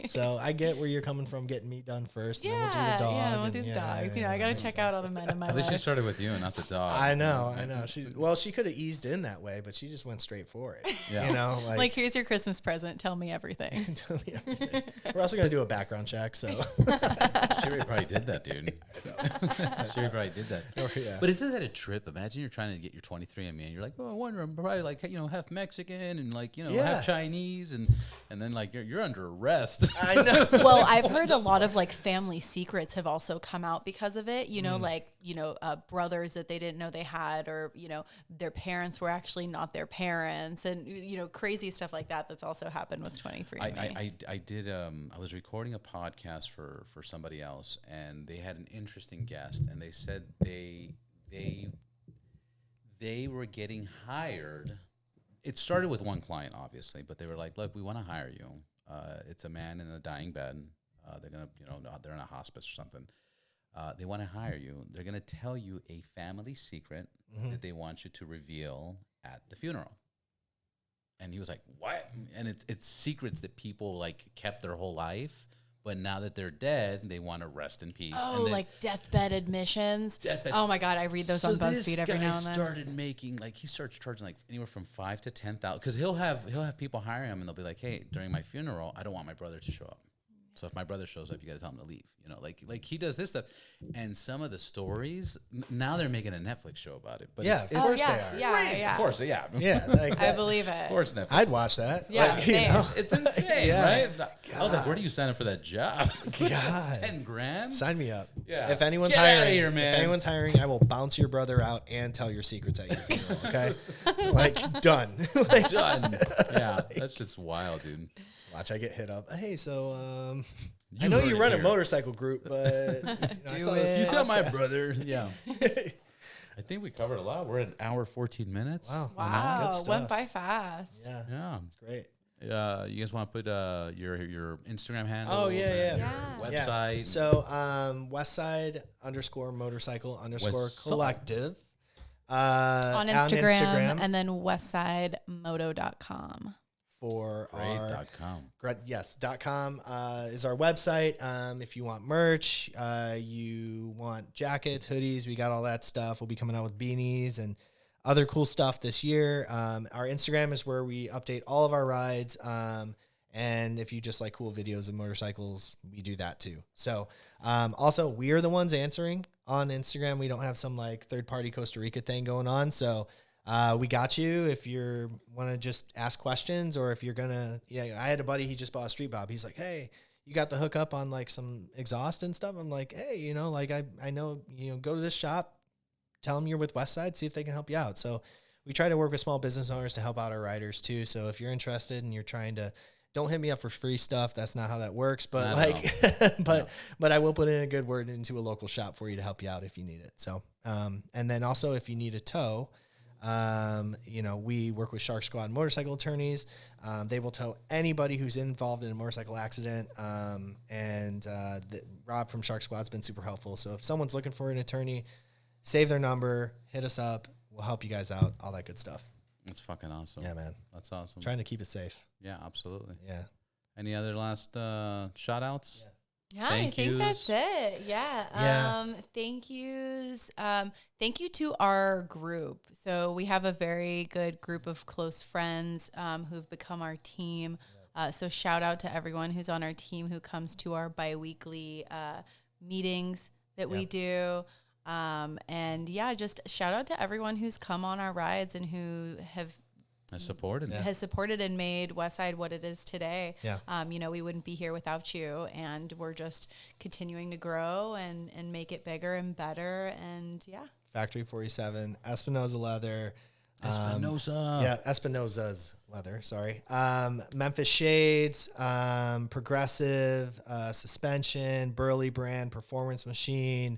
So I get where you're coming from, getting me done first. And then we'll do the dog. Yeah, we'll do the dogs. I got to check out all the men in my life. At least she started with you and not the dog. I know. She could have eased in that way, but she just went straight for it. Yeah. Like, here's your Christmas present. Tell me everything. Tell me everything. We're also going to do a background check, so. Sherry probably did that, dude. Sherry probably did that. Oh, yeah. But isn't that a trip? Imagine you're trying to get your 23andMe and you're like, oh, I wonder, I'm probably like, half Mexican and like, half Chinese and then like you're under arrest. I know. Well, I've heard a lot of like family secrets have also come out because of it. Brothers that they didn't know they had, or their parents were actually not their parents, and crazy stuff like that. That's also happened with 23andMe. I did. I was recording a podcast for somebody else, and they had an interesting guest, and they said they were getting hired. It started with one client, obviously, but they were like, "Look, we want to hire you. It's a man in a dying bed. They're gonna, they're in a hospice or something. They want to hire you. They're gonna tell you a family secret that they want you to reveal at the funeral." And he was like, "What?" And it's secrets that people like kept their whole life, But now that they're dead, they want to rest in peace. Oh, and then, like deathbed admissions. Deathbed. Oh my God, I read those on BuzzFeed every now and then. This guy started making he starts charging like anywhere from $5,000 to $10,000 because he'll have people hire him and they'll be like, hey, during my funeral, I don't want my brother to show up. So if my brother shows up, you got to tell him to leave. You know, like he does this stuff, and some of the stories now they're making a Netflix show about it. But yeah, of course they are. Yeah. Of course, yeah. Yeah, like I believe it. Of course, Netflix. I'd watch that. Yeah, like, same. It's insane, Yeah. right? I was like, where do you sign up for that job? God. 10 grand? Sign me up. Yeah. If anyone's Get outta hiring, here, man. if anyone's hiring, I will bounce your brother out and tell your secrets at your funeral. Okay, like done. Like, Done. Yeah, that's just wild, dude. watch, I get hit up. Hey, so I You know heard you it run a here. motorcycle group, but I saw this You tell my podcast. brother. Yeah. I think we covered a lot. We're at an hour 14 minutes. Wow. Wow, Good stuff. went by fast. Yeah, Yeah. it's great. You guys want to put your Instagram handle? Oh, yeah. Your Yeah. website. Yeah. So Westside _motorcycle _ collective On Instagram, and then westsidemoto.com. for our Great.com. yes .com is our website. If you want merch, you want jackets, hoodies, we got all that stuff. We'll be coming out with beanies and other cool stuff this year. Our Instagram is where we update all of our rides. And if you just like cool videos of motorcycles, we do that too. So also, we are the ones answering on Instagram. We don't have some like third-party Costa Rica thing going on. So we got you if you want to just ask questions, or if you're going to, I had a buddy, he just bought a Street Bob. He's like, hey, you got the hookup on like some exhaust and stuff. I'm like, hey, like I know, go to this shop, tell them you're with Westside, see if they can help you out. So we try to work with small business owners to help out our riders too. So if you're interested and you're trying to, don't hit me up for free stuff. That's not how that works. But but I will put in a good word into a local shop for you to help you out if you need it. So, and then also if you need a tow, we work with Shark Squad motorcycle attorneys. They will tow anybody who's involved in a motorcycle accident. Rob from Shark Squad's been super helpful. So if someone's looking for an attorney, save their number, hit us up. We'll help you guys out. All that good stuff. That's fucking awesome. Yeah, man. That's awesome. Trying to keep it safe. Yeah, absolutely. Yeah. Any other last shout outs? Yeah, Thank I think yous. that's it. Yeah. Thank yous. Thank you to our group. So we have a very good group of close friends who've become our team. So shout out to everyone who's on our team who comes to our biweekly meetings that we do. Just shout out to everyone who's come on our rides and who has supported and made Westside what it is today. Yeah. We wouldn't be here without you, and we're just continuing to grow and make it bigger and better. And Factory 47, Espinosa leather. Espinosa's leather. Sorry. Memphis Shades, Progressive, Suspension, Burley brand, Performance Machine.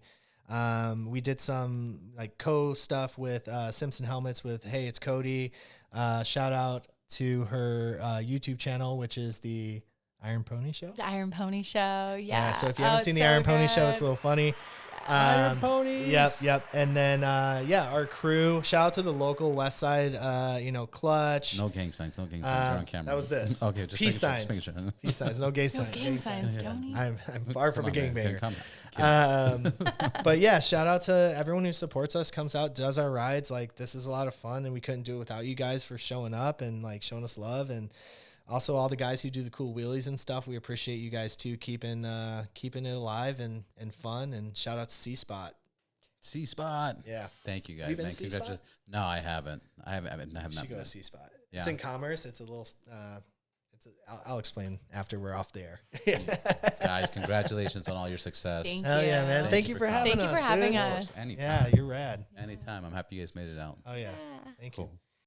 We did some like stuff with Simpson Helmets with Hey, It's Cody. Shout out to her YouTube channel, which is the Iron Pony Show. The Iron Pony Show, yeah. So if you haven't seen the Iron Pony Show, it's a little funny. Iron Ponies. Yep. And then our crew. Shout out to the local Westside, Clutch. No gang signs. No gang signs. You're on camera. That was this. Okay, just peace making signs. sure, just making sure. Peace signs. No gay signs. Gang signs, Tony. I'm far from a gangbanger. Come. But yeah, shout out to everyone who supports us, comes out, does our rides. Like, this is a lot of fun, and we couldn't do it without you guys for showing up and like showing us love. And also all the guys who do the cool wheelies and stuff. We appreciate you guys too, keeping it alive and fun. And shout out to C-Spot. C-Spot. Yeah. Thank you guys. Have you been to C-Spot? No, I haven't. I have You not should go been. to C-Spot. Yeah. It's in Commerce. It's a little. I'll explain after we're off the air. Guys, congratulations on all your success. Thank Hell you. yeah, man! Thank you for having us. Thank you for having dude. us. Anytime. Yeah, you're rad. Anytime. I'm happy you guys made it out. Oh yeah, thank you. Cool.